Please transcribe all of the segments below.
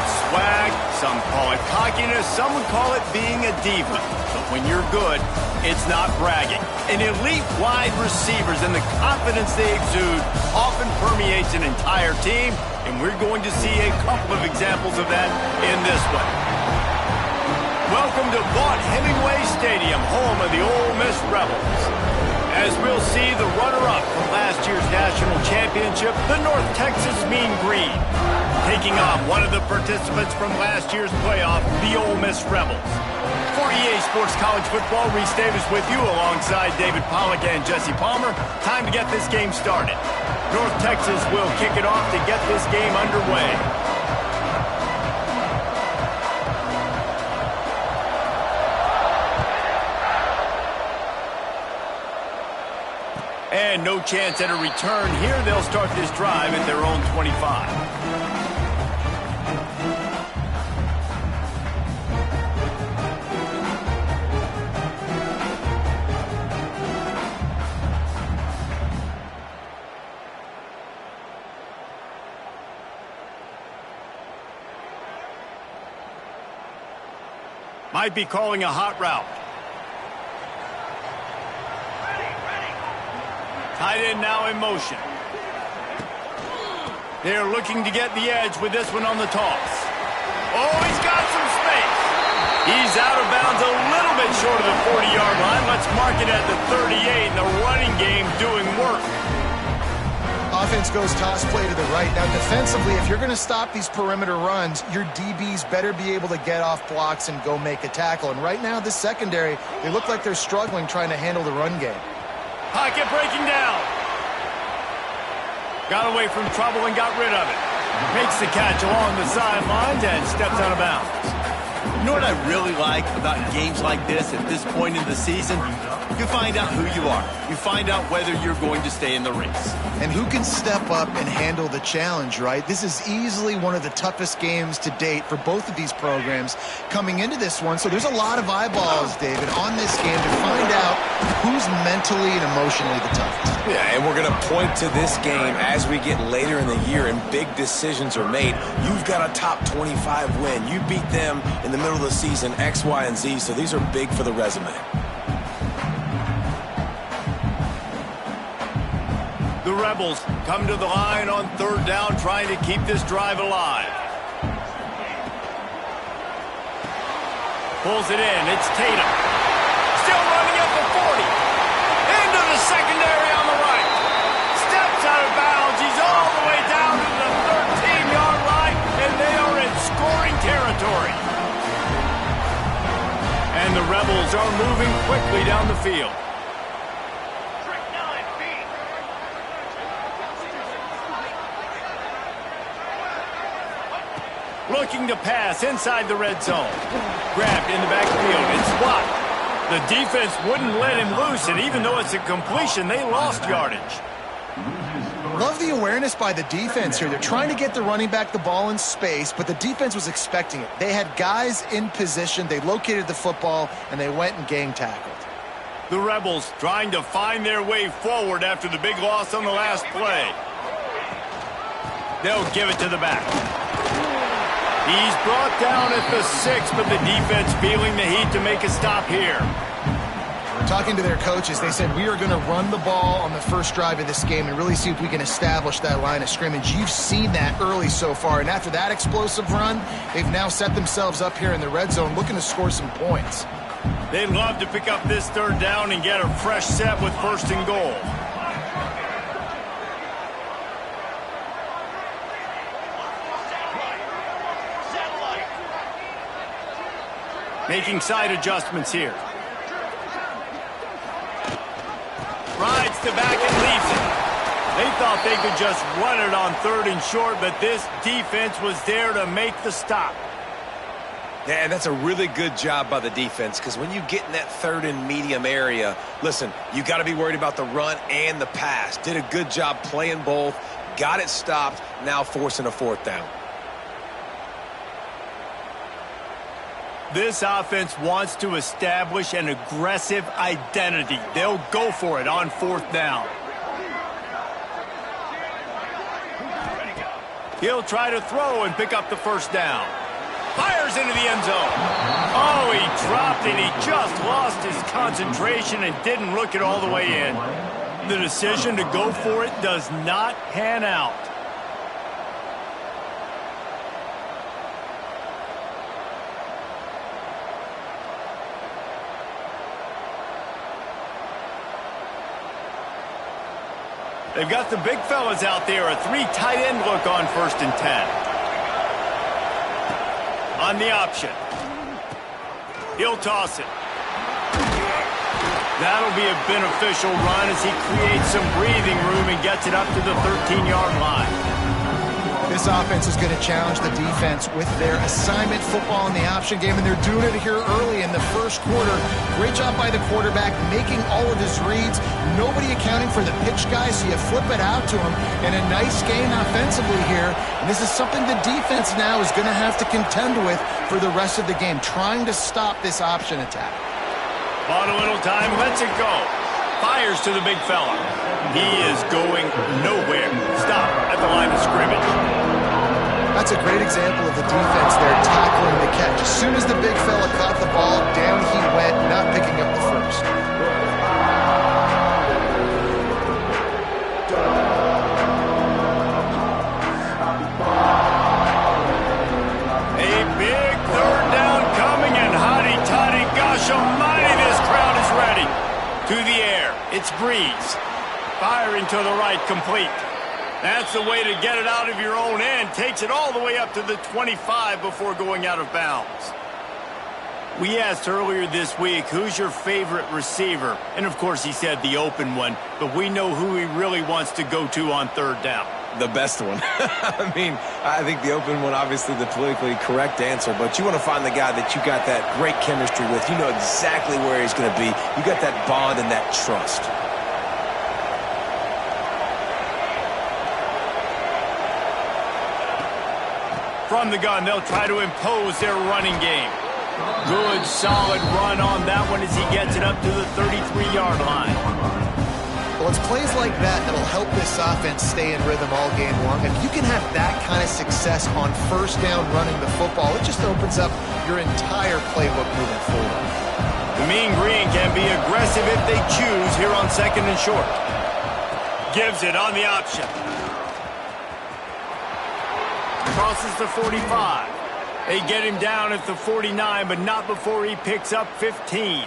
it swag, some call it cockiness, some would call it being a diva. But when you're good, it's not bragging. An elite wide receivers and the confidence they exude often permeates an entire team, and we're going to see a couple of examples of that in this one. Welcome to Vaught-Hemingway Stadium, home of the Ole Miss Rebels. As we'll see the runner-up from last year's national championship, the North Texas Mean Green, taking on one of the participants from last year's playoff, the Ole Miss Rebels. For EA Sports College Football, Reese Davis with you alongside David Pollack and Jesse Palmer. Time to get this game started. North Texas will kick it off to get this game underway. And no chance at a return here. They'll start this drive at their own 25. Might be calling a hot route. Tight end now in motion. They're looking to get the edge with this one on the toss. Oh, he's got some space. He's out of bounds a little bit short of the 40-yard line. Let's mark it at the 38, and the running game doing work. Offense goes toss play to the right. Now, defensively, if you're going to stop these perimeter runs, your DBs better be able to get off blocks and go make a tackle. And right now, this secondary, they look like they're struggling trying to handle the run game. Pocket breaking down. Got away from trouble and got rid of it. Makes the catch along the sidelines and steps out of bounds. You know what I really like about games like this at this point in the season? You find out who you are. You find out whether you're going to stay in the race. And who can step up and handle the challenge, right? This is easily one of the toughest games to date for both of these programs coming into this one. So there's a lot of eyeballs, David, on this game to find out who's mentally and emotionally the toughest. Yeah, and we're going to point to this game as we get later in the year and big decisions are made. You've got a top 25 win. You beat them in the middle of the season, X, Y, and Z, so these are big for the resume. The Rebels come to the line on third down, trying to keep this drive alive. Pulls it in. It's Tatum. Still running at the 40. Into the secondary on the right. Steps out of bounds. He's all the way down to the 13-yard line, and they are in scoring territory. And the Rebels are moving quickly down the field. Looking to pass inside the red zone. Grabbed in the backfield. It's blocked. The defense wouldn't let him loose, and even though it's a completion, they lost yardage. Love the awareness by the defense here. They're trying to get the running back the ball in space, but the defense was expecting it. They had guys in position. They located the football, and they went and gang tackled. The Rebels trying to find their way forward after the big loss on the last play. They'll give it to the back. He's brought down at the 6, but the defense feeling the heat to make a stop here. Talking to their coaches, they said, we are going to run the ball on the first drive of this game and really see if we can establish that line of scrimmage. You've seen that early so far, and after that explosive run, they've now set themselves up here in the red zone looking to score some points. They'd love to pick up this third down and get a fresh set with first and goal. Making side adjustments here. Rides to back and leaves it. They thought they could just run it on third and short, but this defense was there to make the stop. Yeah, and that's a really good job by the defense, because when you get in that third and medium area, listen, you got to be worried about the run and the pass. Did a good job playing both, got it stopped, now forcing a fourth down. This offense wants to establish an aggressive identity. They'll go for it on fourth down. He'll try to throw and pick up the first down. Fires into the end zone. Oh, he dropped it. He just lost his concentration and didn't look it all the way in. The decision to go for it does not pan out. They've got the big fellas out there. A 3 tight end look on 1st and 10. On the option. He'll toss it. That'll be a beneficial run as he creates some breathing room and gets it up to the 13-yard line. This offense is going to challenge the defense with their assignment football in the option game, and they're doing it here early in the first quarter. Great job by the quarterback, making all of his reads. Nobody accounting for the pitch guy, so you flip it out to him. And a nice gain offensively here. And this is something the defense now is going to have to contend with for the rest of the game, trying to stop this option attack. Bought a little time, lets it go. Fires to the big fella. He is going nowhere. Stop at the line of scrimmage. That's a great example of the defense there tackling the catch. As soon as the big fella caught the ball, down he went, not picking up the first. A big 3rd down coming, and hotty-toddy, gosh almighty, this crowd is ready. To the air, it's Breeze. Firing to the right, complete. That's the way to get it out of your own end. Takes it all the way up to the 25 before going out of bounds. We asked earlier this week, who's your favorite receiver? And of course he said the open one, but we know who he really wants to go to on 3rd down. The best one. I mean, I think the open one, obviously the politically correct answer, but you want to find the guy that you got that great chemistry with. You know exactly where he's going to be. You got that bond and that trust. From the gun, they'll try to impose their running game. Good, solid run on that one as he gets it up to the 33-yard line. Well, it's plays like that that'll help this offense stay in rhythm all game long. If you can have that kind of success on 1st down running the football, it just opens up your entire playbook moving forward. The Mean Green can be aggressive if they choose here on 2nd and short. Gives it on the option. Crosses the 45. They get him down at the 49, but not before he picks up 15.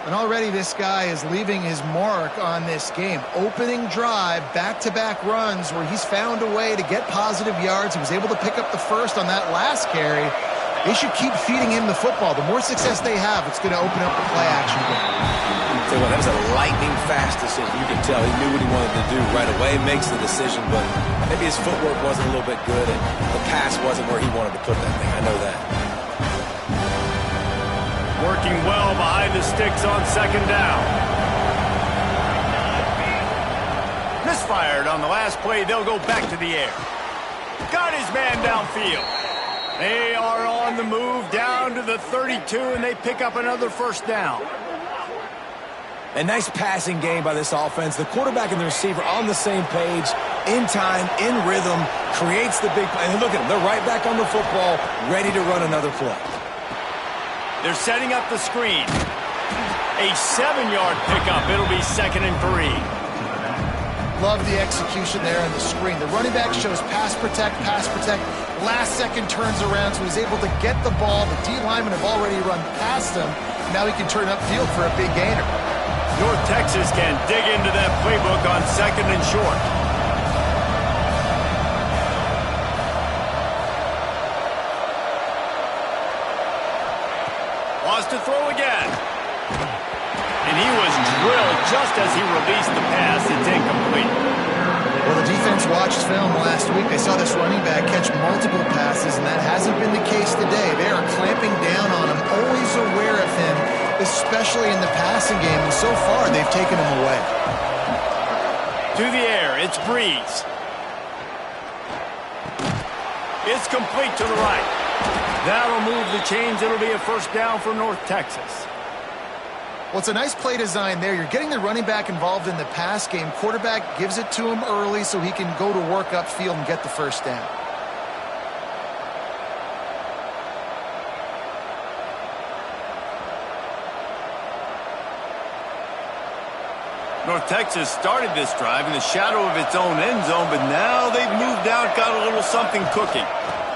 And already this guy is leaving his mark on this game. Opening drive, back-to-back runs where he's found a way to get positive yards. He was able to pick up the first on that last carry. They should keep feeding him the football. The more success they have, it's going to open up the play-action game. Tell you what, that was a lightning-fast decision. You can tell he knew what he wanted to do right away, makes the decision, but maybe his footwork wasn't a little bit good, and the pass wasn't where he wanted to put that thing. I know that. Working well behind the sticks on 2nd down. Misfired on the last play. They'll go back to the air. Got his man downfield. They are on the move down to the 32, and they pick up another 1st down. A nice passing game by this offense. The quarterback and the receiver on the same page, in time, in rhythm, creates the big play. And look at them. They're right back on the football, ready to run another play. They're setting up the screen. A 7-yard pickup. It'll be 2nd and 3. Love the execution there on the screen. The running back shows pass protect. Last second turns around, so he's able to get the ball. The D linemen have already run past him. Now he can turn upfield for a big gainer. North Texas can dig into that playbook on 2nd and short. Wants to throw again. And he was drilled just as he released the pass. It's incomplete. Well, the defense watched film last week. They saw this running back catch multiple passes, and that hasn't been the case today. They are clamping down on him, always aware of him, especially in the passing game, and so far they've taken him away. To the air, it's Breeze. It's complete to the right. That'll move the chains. It'll be a 1st down for North Texas. Well, it's a nice play design there. You're getting the running back involved in the pass game. Quarterback gives it to him early so he can go to work upfield and get the first down. North Texas started this drive in the shadow of its own end zone, but now they've moved out, got a little something cooking.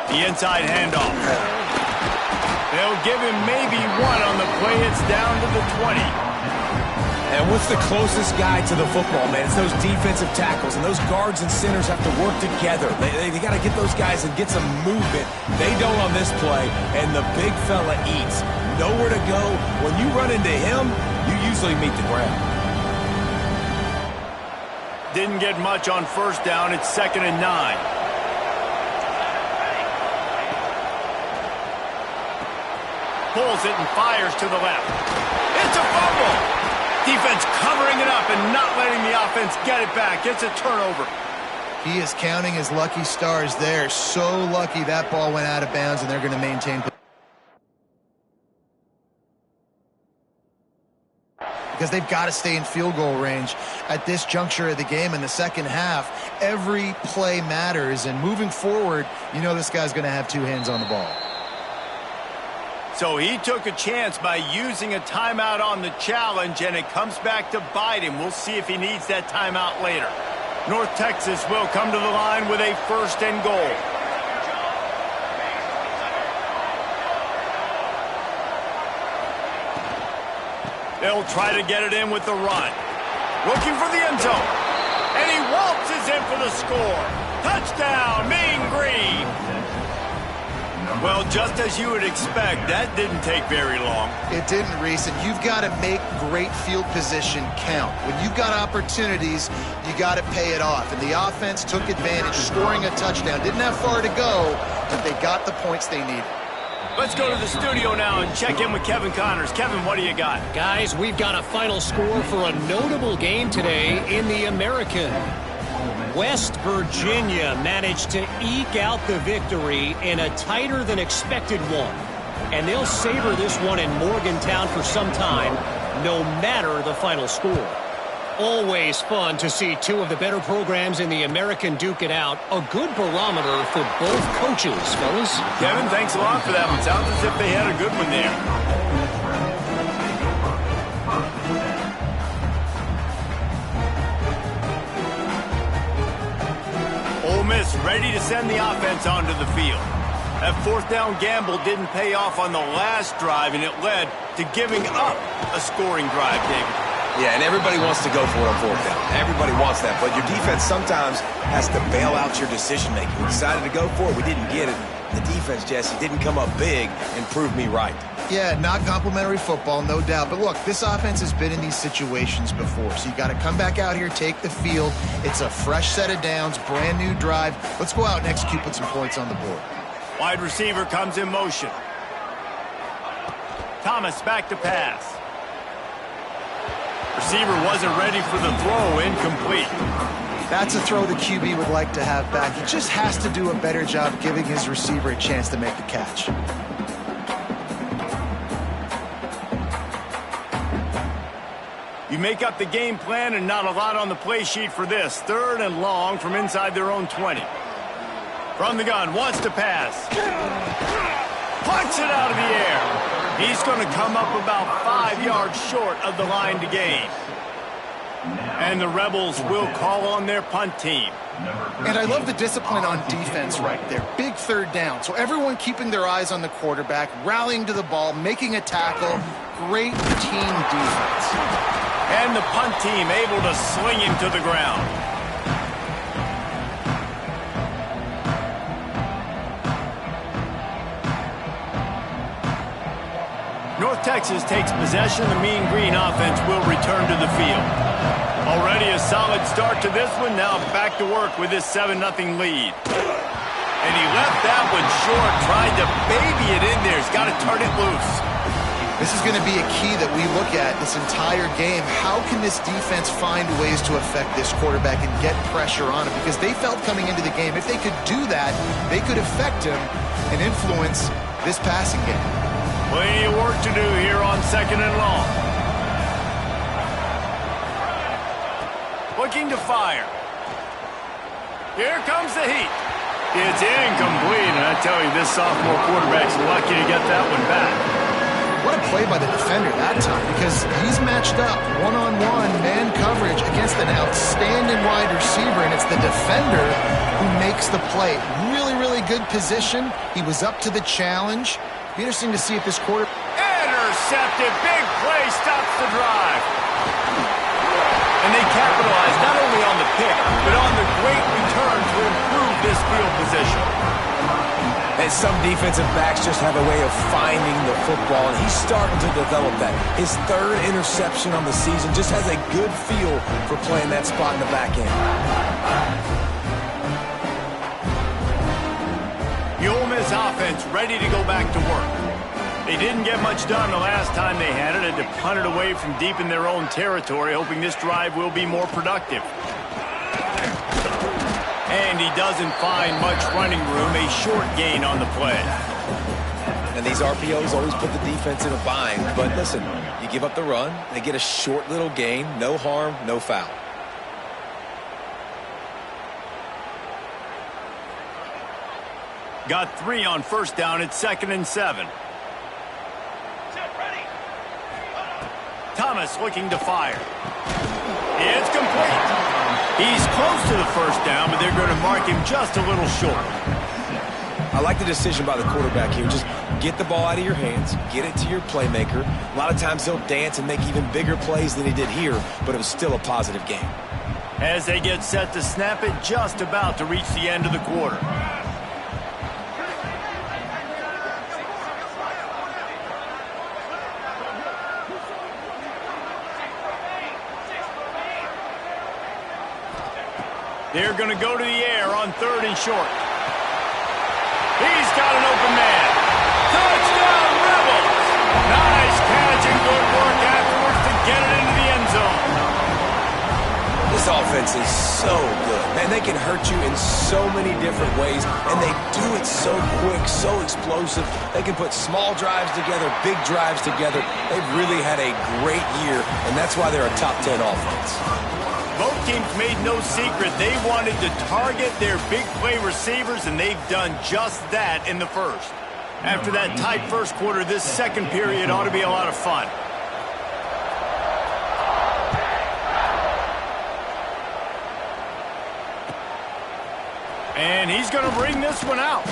The inside handoff. They'll give him maybe one on the play. It's down to the 20. And what's the closest guy to the football, man? It's those defensive tackles, and those guards and centers have to work together. They got to get those guys and get some movement. They don't on this play, and the big fella eats. Nowhere to go. When you run into him, you usually meet the ground. Didn't get much on first down. It's 2nd and 9. Pulls it and fires to the left. It's a fumble. Defense covering it up and not letting the offense get it back. It's a turnover. He is counting his lucky stars there. So lucky that ball went out of bounds, and they're going to maintain. Because they've got to stay in field goal range at this juncture of the game in the second half. Every play matters, and moving forward, you know this guy's going to have two hands on the ball. So he took a chance by using a timeout on the challenge, and it comes back to bite him. We'll see if he needs that timeout later. North Texas will come to the line with a 1st and goal. They'll try to get it in with the run. Looking for the end zone. And he waltzes in for the score. Touchdown, Mean Green. Well, just as you would expect, that didn't take very long. It didn't, Reese, and you've got to make great field position count. When you've got opportunities, you got to pay it off. And the offense took advantage, scoring a touchdown. Didn't have far to go, but they got the points they needed. Let's go to the studio now and check in with Kevin Connors. Kevin, what do you got? Guys, we've got a final score for a notable game today in the American. West Virginia managed to eke out the victory in a tighter than expected one. And they'll savor this one in Morgantown for some time, no matter the final score. Always fun to see two of the better programs in the American duke it out. A good barometer for both coaches, fellas. Kevin, thanks a lot for that one. Sounds as if they had a good one there. Ole Miss ready to send the offense onto the field. That 4th down gamble didn't pay off on the last drive, and it led to giving up a scoring drive, David. Yeah, and everybody wants to go for it on 4th down. Everybody wants that, but your defense sometimes has to bail out your decision-making. We decided to go for it. We didn't get it. The defense, Jesse, didn't come up big and prove me right. Yeah, not complimentary football, no doubt. But look, this offense has been in these situations before, so you got to come back out here, take the field. It's a fresh set of downs, brand new drive. Let's go out and execute, put some points on the board. Wide receiver comes in motion. Thomas back to pass. Receiver wasn't ready for the throw, incomplete. That's a throw the QB would like to have back. He just has to do a better job giving his receiver a chance to make the catch. You make up the game plan and not a lot on the play sheet for this. 3rd and long from inside their own 20. From the gun, wants to pass. Punts it out of the air. He's going to come up about 5 yards short of the line to gain. And the Rebels will call on their punt team. And I love the discipline on defense right there. Big 3rd down. So everyone keeping their eyes on the quarterback, rallying to the ball, making a tackle. Great team defense. And the punt team able to sling him to the ground. North Texas takes possession. The Mean Green offense will return to the field. Already a solid start to this one. Now back to work with this 7-0 lead. And he left that one short. Tried to baby it in there. He's got to turn it loose. This is going to be a key that we look at this entire game. How can this defense find ways to affect this quarterback and get pressure on him? Because they felt coming into the game, if they could do that, they could affect him and influence this passing game. Plenty of work to do here on 2nd and long. looking to fire. Here comes the heat. It's incomplete, and I tell you, this sophomore quarterback's lucky to get that one back. What a play by the defender that time, because he's matched up one-on-one man coverage against an outstanding wide receiver, and it's the defender who makes the play. Really, really good position. He was up to the challenge. Be interesting to see if this quarter... Intercepted. Big play stops the drive. And they capitalize not only on the pick, but on the great return to improve this field position. And some defensive backs just have a way of finding the football, and he's starting to develop that. His third interception on the season, just has a good feel for playing that spot in the back end. The Ole Miss offense ready to go back to work. They didn't get much done the last time they had it. Had to punt it away from deep in their own territory, hoping this drive will be more productive. And he doesn't find much running room, a short gain on the play. And these RPOs always put the defense in a bind. But listen, you give up the run, they get a short little gain, no harm, no foul. Got 3 on first down. It's 2nd and 7. Thomas looking to fire. It's complete. He's close to the first down, but they're going to mark him just a little short. I like the decision by the quarterback here. Just get the ball out of your hands, get it to your playmaker. A lot of times he'll dance and make even bigger plays than he did here, but it was still a positive game. As they get set to snap it, just about to reach the end of the quarter. They're going to go to the air on 3rd and short. He's got an open man. Touchdown, Rebels! Nice catch and good work afterwards to get it into the end zone. This offense is so good. Man, they can hurt you in so many different ways, and they do it so quick, so explosive. They can put small drives together, big drives together. They've really had a great year, and that's why they're a top 10 offense. Both teams made no secret they wanted to target their big play receivers, and they've done just that in the first. After that tight first quarter, this second period ought to be a lot of fun. And he's going to bring this one out.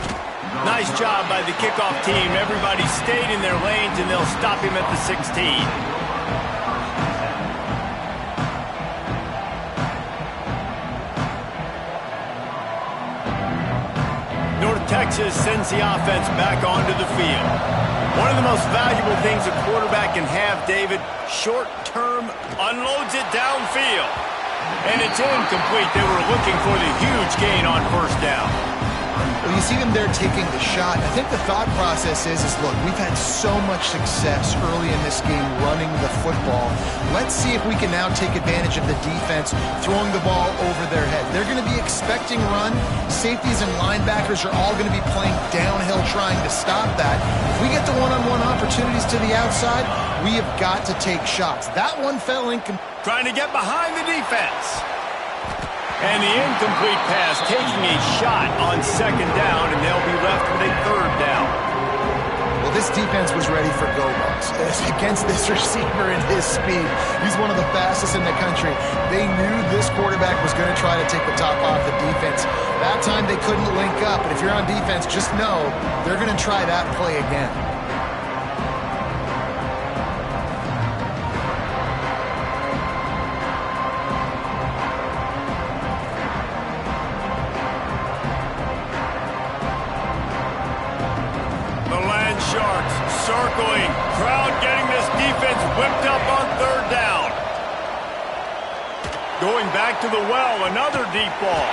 Nice job by the kickoff team. Everybody stayed in their lanes, and they'll stop him at the 16. Texas sends the offense back onto the field. One of the most valuable things a quarterback can have, David, short-term unloads it downfield. And it's incomplete. They were looking for the huge gain on first down. Well, you see them there taking the shot. I think the thought process is look, we've had so much success early in this game running the football. Let's see if we can now take advantage of the defense throwing the ball over their head. They're going to be expecting run. Safeties and linebackers are all going to be playing downhill trying to stop that. If we get the one-on-one opportunities to the outside, we have got to take shots. That one fell incomplete. Trying to get behind the defense. And the incomplete pass taking a shot on 2nd down, and they'll be left with a 3rd down. Well, this defense was ready for go-balls against this receiver and his speed. He's one of the fastest in the country. They knew this quarterback was going to try to take the top off the defense. That time they couldn't link up, but if you're on defense, just know they're going to try that play again. Circling, crowd getting this defense whipped up on 3rd down. Going back to the well, another deep ball.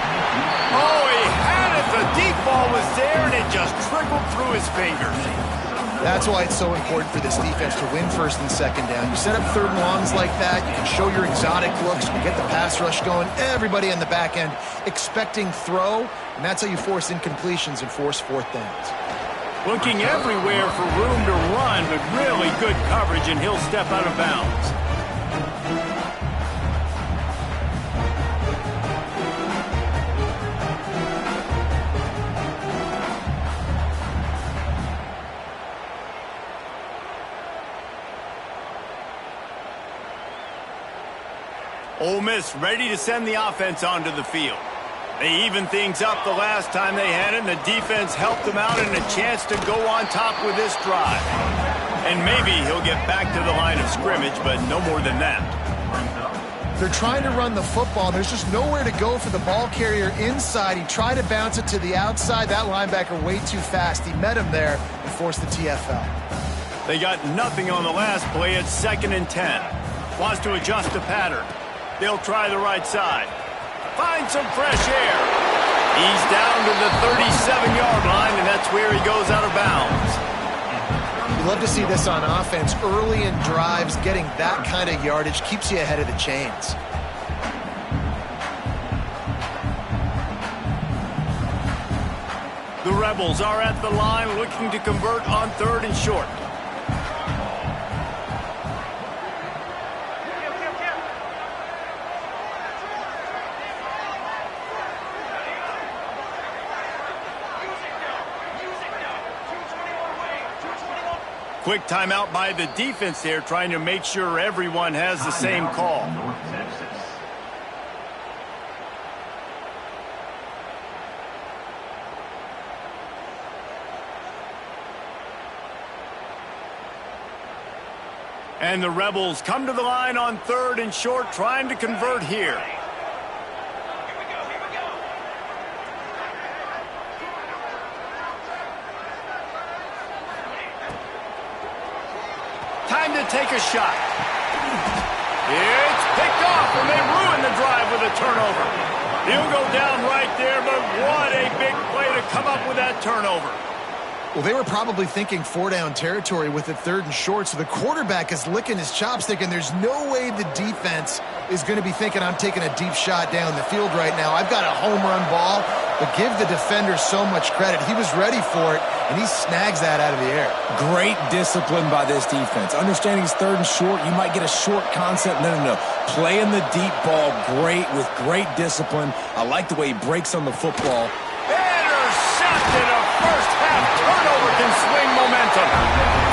Oh, he had it. The deep ball was there, and it just trickled through his fingers. That's why it's so important for this defense to win 1st and 2nd down. You set up 3rd and longs like that, you can show your exotic looks, you get the pass rush going, everybody on the back end expecting throw, and that's how you force incompletions and force 4th downs. Looking everywhere for room to run, but really good coverage, and he'll step out of bounds. Ole Miss ready to send the offense onto the field. They evened things up the last time they had it, and the defense helped them out and a chance to go on top with this drive. And maybe he'll get back to the line of scrimmage, but no more than that. They're trying to run the football. There's just nowhere to go for the ball carrier inside. He tried to bounce it to the outside. That linebacker way too fast. He met him there and forced the TFL. They got nothing on the last play. It's 2nd and 10. Wants to adjust the pattern. They'll try the right side. Find some fresh air. He's down to the 37-yard line, and that's where he goes out of bounds. You love to see this on offense. Early in drives, getting that kind of yardage keeps you ahead of the chains. The Rebels are at the line looking to convert on 3rd and short. Quick timeout by the defense there, trying to make sure everyone has the same call. And the Rebels come to the line on 3rd and short, trying to convert here. Time to take a shot. It's picked off, and they ruin the drive with a turnover. He'll go down right there, but what a big play to come up with that turnover. Well, they were probably thinking 4-down territory with it 3rd and short, so the quarterback is licking his chops thinking there's no way the defense is going to be thinking I'm taking a deep shot down the field right now. I've got a home run ball, but give the defender so much credit. He was ready for it, and he snags that out of the air. Great discipline by this defense. Understanding it's 3rd and short, you might get a short concept. No. Playing the deep ball great with great discipline. I like the way he breaks on the football. Intercepted. A first-half turnover can swing momentum.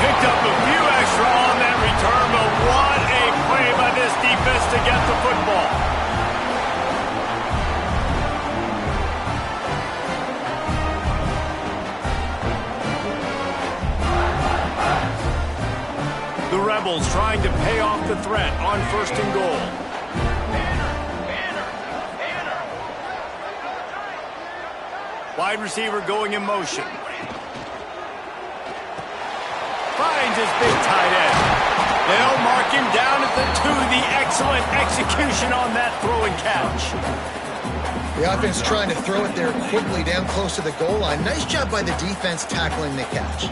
Picked up a few extra on that return, but what a play by this defense to get the football. The Rebels trying to pay off the threat on 1st and goal. Wide receiver going in motion. Finds his big tight end. They'll mark him down at the 2. The excellent execution on that throw and catch. The offense trying to throw it there quickly down close to the goal line. Nice job by the defense tackling the catch.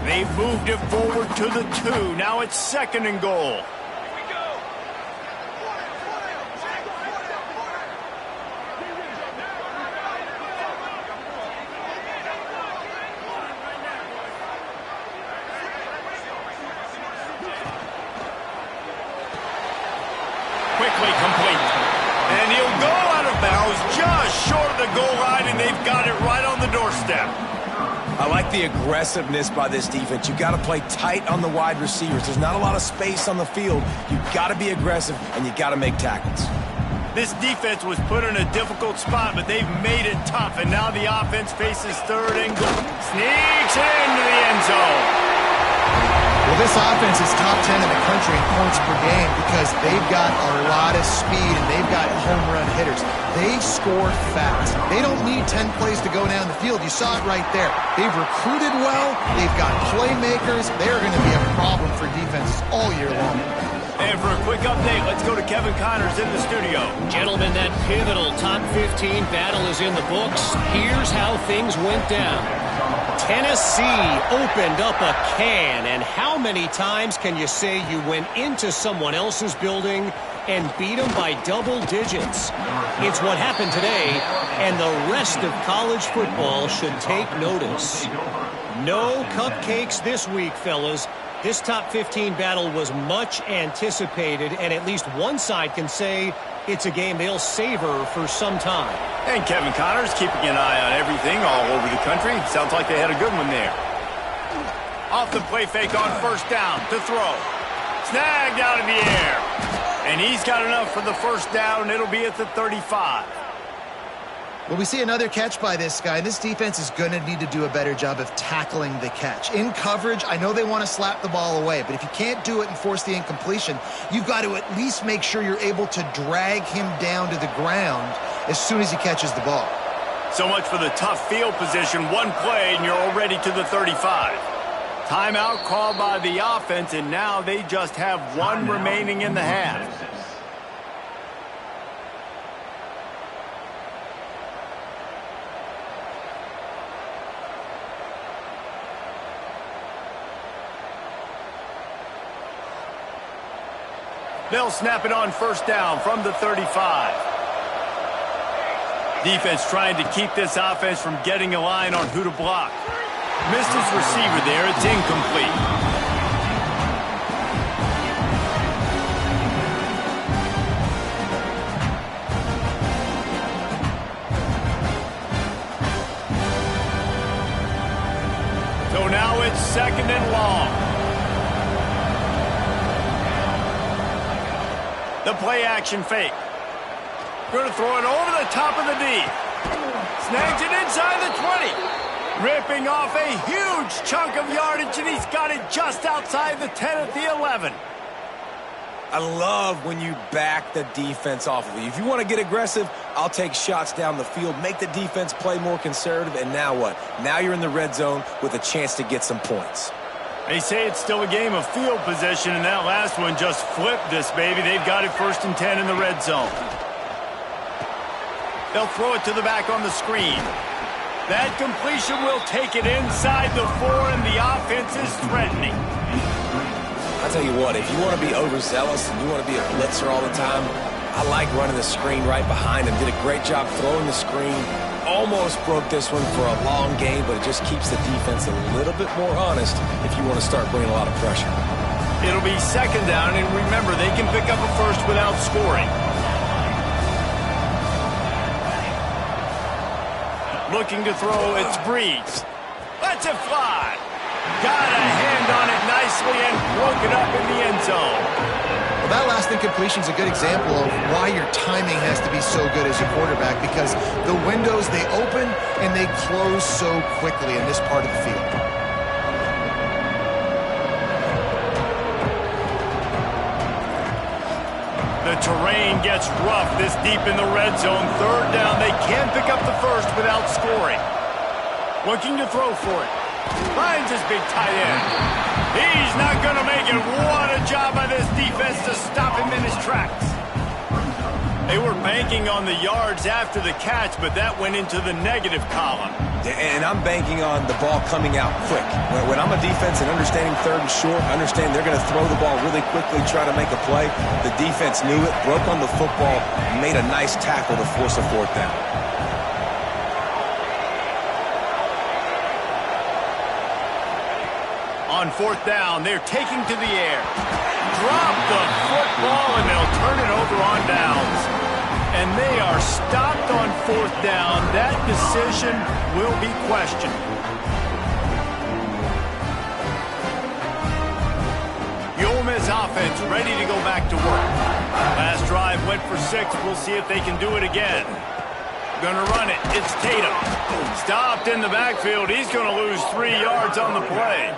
They've moved it forward to the 2. Now it's 2nd and goal. Quickly complete. And he'll go out of bounds just short of the goal line, and they've got it right on the doorstep. I like the aggressiveness by this defense. You've got to play tight on the wide receivers. There's not a lot of space on the field. You've got to be aggressive, and you've got to make tackles. This defense was put in a difficult spot, but they've made it tough, and now the offense faces 3rd and goal. Sneaks it into the end zone. Well, this offense is top 10 in the country in points per game because they've got a lot of speed and they've got home run hitters. They score fast. They don't need 10 plays to go down the field. You saw it right there. They've recruited well. They've got playmakers. They're going to be a problem for defenses all year long. And for a quick update, let's go to Kevin Connors in the studio. Gentlemen, that pivotal top 15 battle is in the books. Here's how things went down. Tennessee opened up a can, and how many times can you say you went into someone else's building and beat them by double digits? It's what happened today, and the rest of college football should take notice. No cupcakes this week, fellas. This top 15 battle was much anticipated, and at least one side can say it's a game they'll savor for some time. And Kevin Connors keeping an eye on everything all over the country. Sounds like they had a good one there. Off the play fake on 1st down to throw. Snagged out of the air. And he's got enough for the first down. It'll be at the 35. Well, we see another catch by this guy. This defense is going to need to do a better job of tackling the catch. In coverage, I know they want to slap the ball away, but if you can't do it and force the incompletion, you've got to at least make sure you're able to drag him down to the ground as soon as he catches the ball. So much for the tough field position. One play, and you're already to the 35. Timeout called by the offense, and now they just have one remaining in the half. They'll snap it on first down from the 35. Defense trying to keep this offense from getting a line on who to block. Missed his receiver there. It's incomplete. So now it's second and long. The play action fake. Going to throw it over the top of the D. Snags it inside the 20. Ripping off a huge chunk of yardage, and he's got it just outside the 10 at the 11. I love when you back the defense off of you. If you want to get aggressive, I'll take shots down the field, make the defense play more conservative, and now what? Now you're in the red zone with a chance to get some points. They say it's still a game of field position, and that last one just flipped this baby. They've got it first and 10 in the red zone. They'll throw it to the back on the screen. That completion will take it inside the 4, and the offense is threatening. I'll tell you what, if you want to be overzealous and you want to be a blitzer all the time, I like running the screen right behind him. Did a great job throwing the screen. Almost broke this one for a long game, but it just keeps the defense a little bit more honest if you want to start bringing a lot of pressure. It'll be second down, and remember, they can pick up a first without scoring. Looking to throw, it's Breeze. Lets it fly. Got a hand on it nicely and broke it up in the end zone. Well, that last incompletion is a good example of why your timing has to be so good as a quarterback, because the windows, they open and they close so quickly in this part of the field. The terrain gets rough this deep in the red zone. Third down, they can pick up the first without scoring. Looking to throw for it. Finds his big tight end. He's not going to make it. What a job by this defense to stop him in his tracks. They were banking on the yards after the catch, but that went into the negative column. And I'm banking on the ball coming out quick. When I'm a defense and understanding third and short, understand they're going to throw the ball really quickly, try to make a play. The defense knew it, broke on the football, made a nice tackle to force a fourth down. On fourth down, they're taking to the air. Drop the football, and they'll turn it over on downs. And they are stopped on fourth down. That decision will be questioned. The Ole Miss offense ready to go back to work. Last drive went for 6. We'll see if they can do it again. Gonna run it. It's Tatum. Stopped in the backfield. He's gonna lose 3 yards on the play.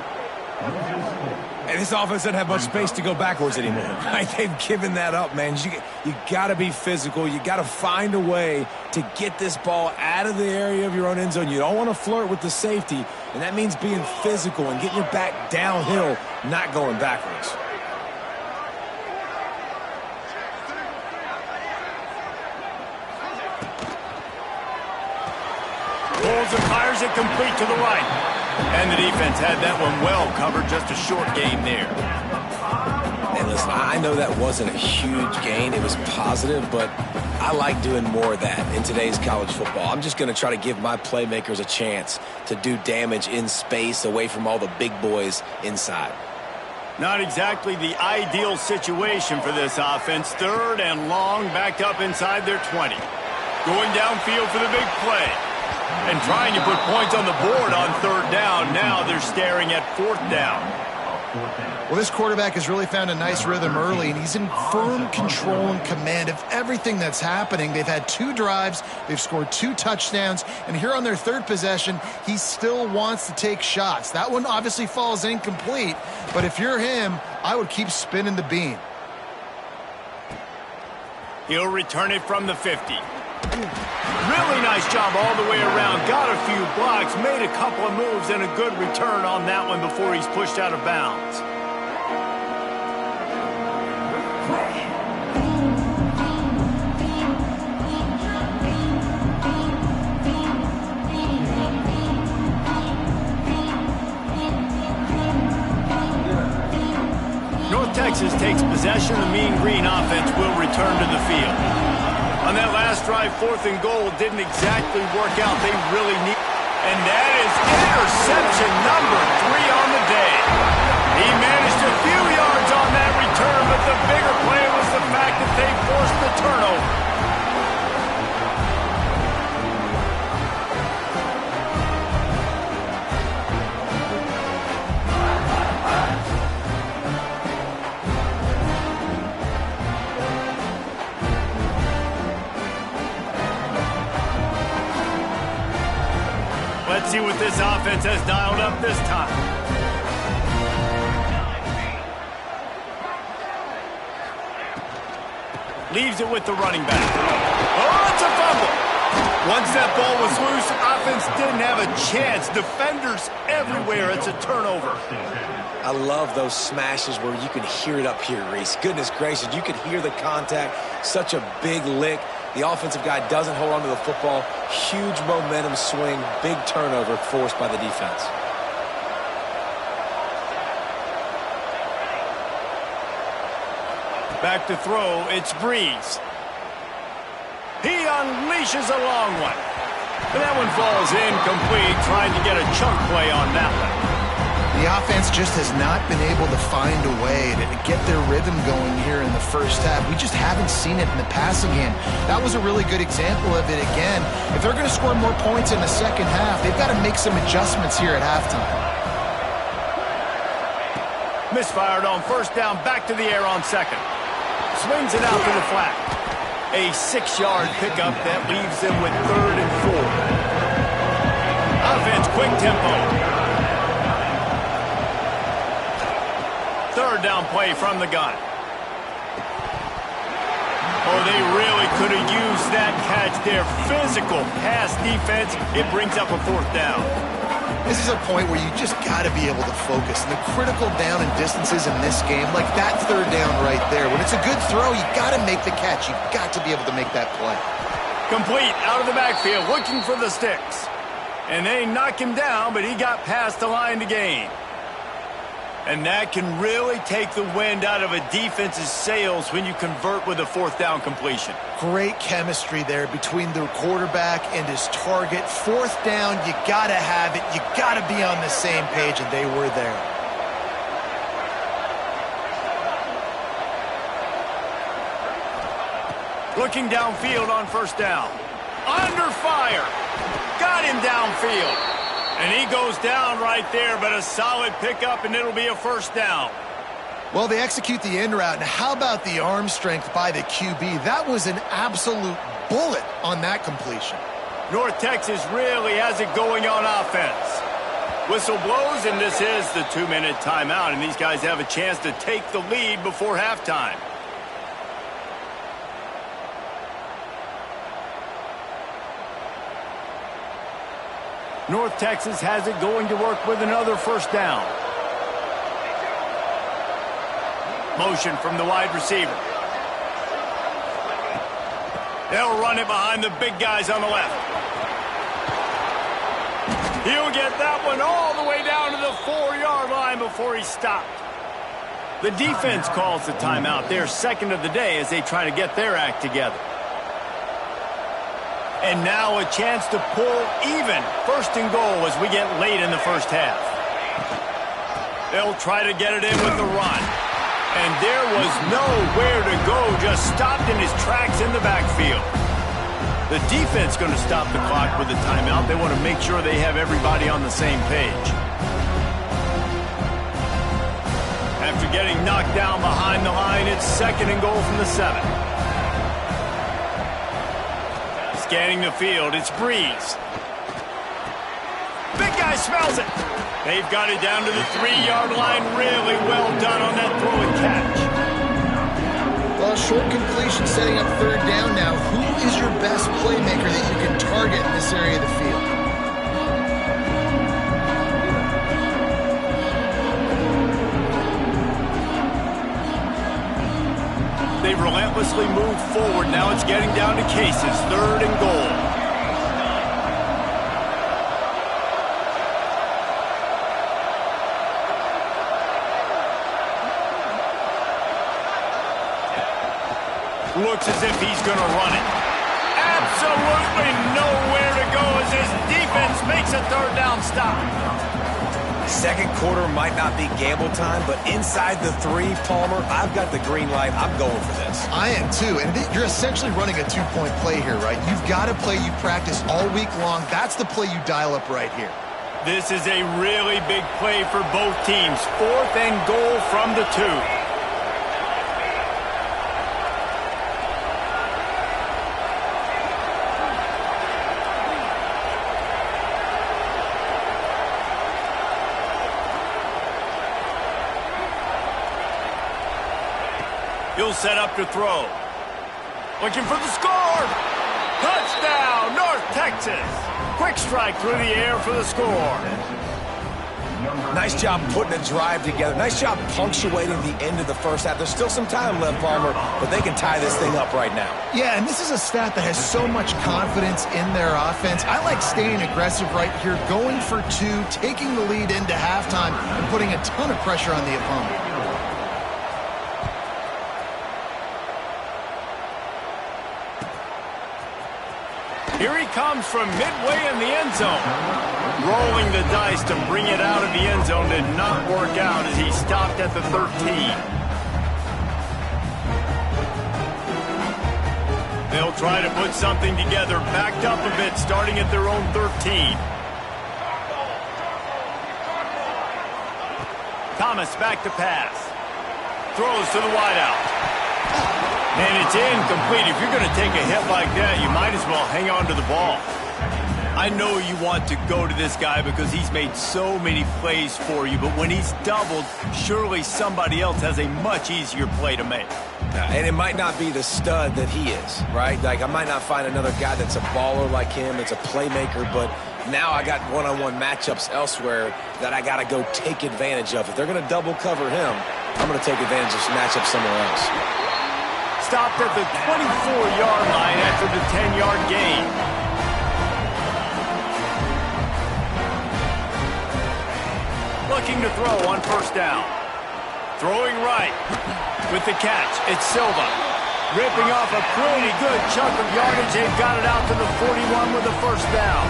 And this offense doesn't have much space to go backwards anymore. Right? They've given that up, man. You got to be physical. You got to find a way to get this ball out of the area of your own end zone. You don't want to flirt with the safety, and that means being physical and getting your back downhill, not going backwards. Pulls and fires it complete to the right. And the defense had that one well covered. Just a short game there. And listen, I know that wasn't a huge gain. It was positive, but I like doing more of that in today's college football. I'm just going to try to give my playmakers a chance to do damage in space away from all the big boys inside. Not exactly the ideal situation for this offense. Third and long, backed up inside their 20. Going downfield for the big play. And trying to put points on the board on third down. Now they're staring at fourth down. Well, this quarterback has really found a nice rhythm early, and he's in firm control and command of everything that's happening. They've had 2 drives, they've scored 2 touchdowns, and here on their 3rd possession, he still wants to take shots. That one obviously falls incomplete, but if you're him, I would keep spinning the beam. He'll return it from the 50. Really nice job all the way around. Got a few blocks, made a couple of moves, and a good return on that one before he's pushed out of bounds. North Texas takes possession. The Mean Green offense will return to the field. On that last drive, 4th and goal didn't exactly work out. They really need... And that is interception number 3 on the day. He managed a few yards on that return, but the bigger play was the fact that they forced the turnover. Let's see what this offense has dialed up this time. Leaves it with the running back. Oh, it's a fumble. Once that ball was loose, offense didn't have a chance. Defenders everywhere. It's a turnover. I love those smashes where you can hear it up here, Reese. Goodness gracious, you can hear the contact. Such a big lick. The offensive guy doesn't hold on to the football. Huge momentum swing, big turnover forced by the defense. Back to throw, it's Breeze. He unleashes a long one. But that one falls incomplete, trying to get a chunk play on that one. The offense just has not been able to find a way to get their rhythm going here in the first half. We just haven't seen it in the passing game. That was a really good example of it again. If they're going to score more points in the second half, they've got to make some adjustments here at halftime. Misfired on 1st down, back to the air on 2nd. Swings it out to the flat. A 6-yard pickup that leaves them with 3rd and 4. Offense, quick tempo. 3rd down play from the gun. Oh, they really could have used that catch there. Physical pass defense. It brings up a 4th down. This is a point where you just got to be able to focus. And the critical down and distances in this game, like that 3rd down right there. When it's a good throw, you got to make the catch. You've got to be able to make that play. Complete out of the backfield, looking for the sticks. And they knock him down, but he got past the line to gain. And that can really take the wind out of a defense's sails when you convert with a 4th down completion. Great chemistry there between the quarterback and his target. 4th down, you got to have it. You got to be on the same page, and they were there. Looking downfield on 1st down. Under fire. Got him downfield. And he goes down right there, but a solid pickup, and it'll be a 1st down. Well, they execute the in route, and how about the arm strength by the QB? That was an absolute bullet on that completion. North Texas really has it going on offense. Whistle blows, and this is the 2-minute timeout, and these guys have a chance to take the lead before halftime. North Texas has it going to work with another 1st down. Motion from the wide receiver. They'll run it behind the big guys on the left. He'll get that one all the way down to the 4-yard line before he stopped. The defense calls the timeout. They're 2nd of the day as they try to get their act together. And now a chance to pull even. 1st and goal as we get late in the first half. They'll try to get it in with the run. And there was nowhere to go, just stopped in his tracks in the backfield. The defense going to stop the clock with a timeout. They want to make sure they have everybody on the same page. After getting knocked down behind the line, it's 2nd and goal from the 7. Scanning the field, it's Breeze. Big guy smells it. They've got it down to the 3-yard line. Really well done on that throw and catch. Well, short completion setting up 3rd down now. Who is your best playmaker that you can target in this area of the field? They relentlessly move forward. Now it's getting down to Cases. 3rd and goal. Looks as if he's going to run it. Absolutely nowhere to go as his defense makes a 3rd down stop. 2nd quarter might not be gamble time, but inside the 3, Palmer, I've got the green light. I'm going for this. I am too, and you're essentially running a 2-point play here, right? You've got to play you practice all week long. That's the play you dial up right here. This is a really big play for both teams. 4th and goal from the 2. He'll set up to throw. Looking for the score. Touchdown, North Texas. Quick strike through the air for the score. Nice job putting a drive together. Nice job punctuating the end of the first half. There's still some time left, Palmer, but they can tie this thing up right now. Yeah, and this is a staff that has so much confidence in their offense. I like staying aggressive right here, going for 2, taking the lead into halftime, and putting a ton of pressure on the opponent. Here he comes from midway in the end zone. Rolling the dice to bring it out of the end zone did not work out as he stopped at the 13. They'll try to put something together, backed up a bit, starting at their own 13. Thomas back to pass. Throws to the wideout. And it's incomplete. If you're going to take a hit like that, you might as well hang on to the ball. I know you want to go to this guy because he's made so many plays for you, but when he's doubled, surely somebody else has a much easier play to make. And it might not be the stud that he is, right? Like, I might not find another guy that's a baller like him, that's a playmaker, but now I got one-on-one matchups elsewhere that I got to go take advantage of. If they're going to double cover him, I'm going to take advantage of some matchups somewhere else. Stopped at the 24-yard line after the 10-yard gain. Looking to throw on 1st down. Throwing right with the catch. It's Silva. Ripping off a pretty good chunk of yardage. They've got it out to the 41 with the 1st down.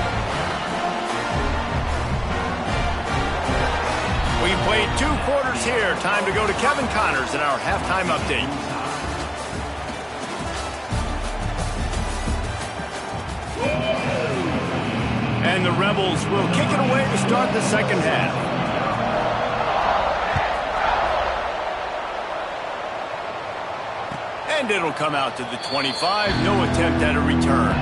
We played 2 quarters here. Time to go to Kevin Connors in our halftime update. And the Rebels will kick it away to start the 2nd half. And it'll come out to the 25. No attempt at a return.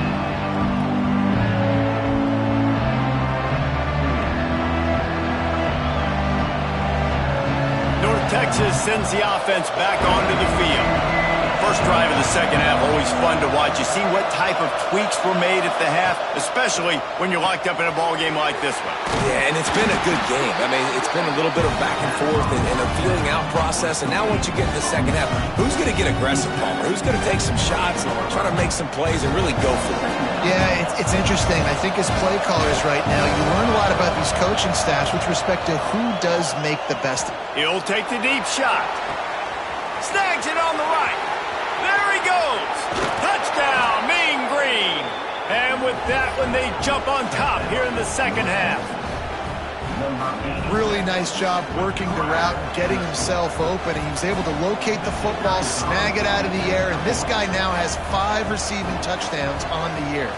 North Texas sends the offense back onto the field. First drive of the 2nd half, always fun to watch. You see what type of tweaks were made at the half, especially when you're locked up in a ball game like this one. Yeah, and it's been a good game. I mean, it's been a little bit of back and forth and a feeling out process. And now once you get in the 2nd half, who's going to get aggressive, Palmer? Who's going to take some shots and try to make some plays and really go for it? Yeah, it's interesting. I think as play callers right now, you learn a lot about these coaching staffs with respect to who does make the best. He'll take the deep shot. Snags it on the right. There he goes. Touchdown, Mean Green. And with that one, they jump on top here in the 2nd half. Really nice job working the route and getting himself open. He was able to locate the football, snag it out of the air, and this guy now has 5 receiving touchdowns on the year.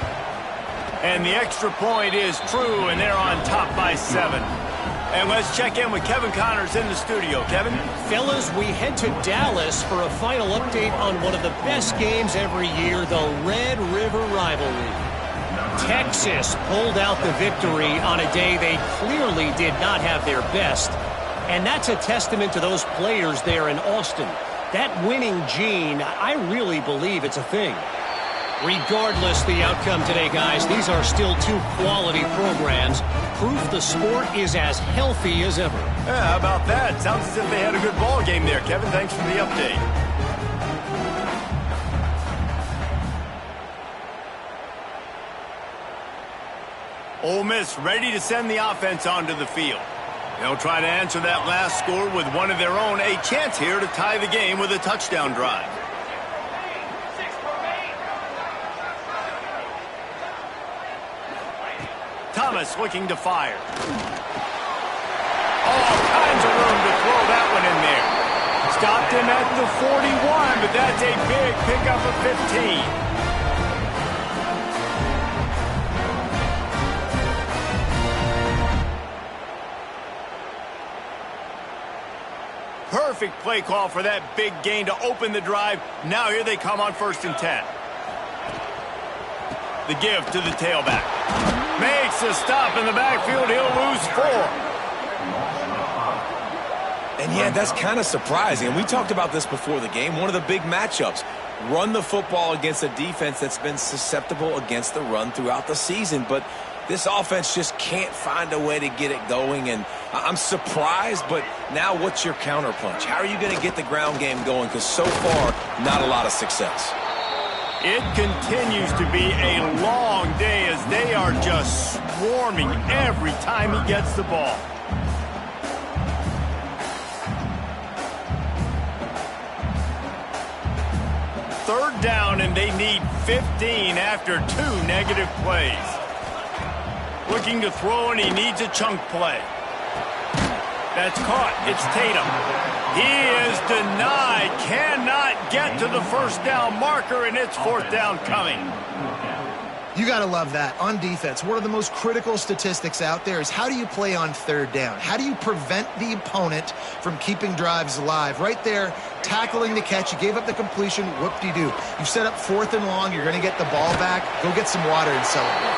And the extra point is true, and they're on top by 7. And let's check in with Kevin Connors in the studio. Kevin? Fellas, we head to Dallas for a final update on one of the best games every year, the Red River rivalry. Texas pulled out the victory on a day they clearly did not have their best. And that's a testament to those players there in Austin. That winning gene, I really believe it's a thing. Regardless the outcome today, guys, these are still two quality programs. Proof the sport is as healthy as ever. Yeah, how about that? Sounds as if they had a good ball game there, Kevin. Thanks for the update. Ole Miss ready to send the offense onto the field. They'll try to answer that last score with one of their own. A chance here to tie the game with a touchdown drive. Thomas looking to fire. All kinds of room to throw that one in there. Stopped him at the 41, but that's a big pickup of 15. Perfect play call for that big gain to open the drive. Now here they come on 1st and 10. The give to the tailback. Makes a stop in the backfield. He'll lose 4. And yeah, that's kind of surprising. And we talked about this before the game. One of the big matchups. Run the football against a defense that's been susceptible against the run throughout the season. But this offense just can't find a way to get it going. And I'm surprised, but now what's your counterpunch? How are you going to get the ground game going? Because so far, not a lot of success. It continues to be a long day as they are just swarming every time he gets the ball. Third down, and they need 15 after 2 negative plays. Looking to throw, and he needs a chunk play. That's caught. It's Tatum. He is denied. Cannot get to the 1st down marker, and it's 4th down coming. You got to love that. On defense, one of the most critical statistics out there is how do you play on 3rd down? How do you prevent the opponent from keeping drives alive? Right there, tackling the catch. You gave up the completion. Whoop-de-doo. You set up 4th and long. You're going to get the ball back. Go get some water and celebrate.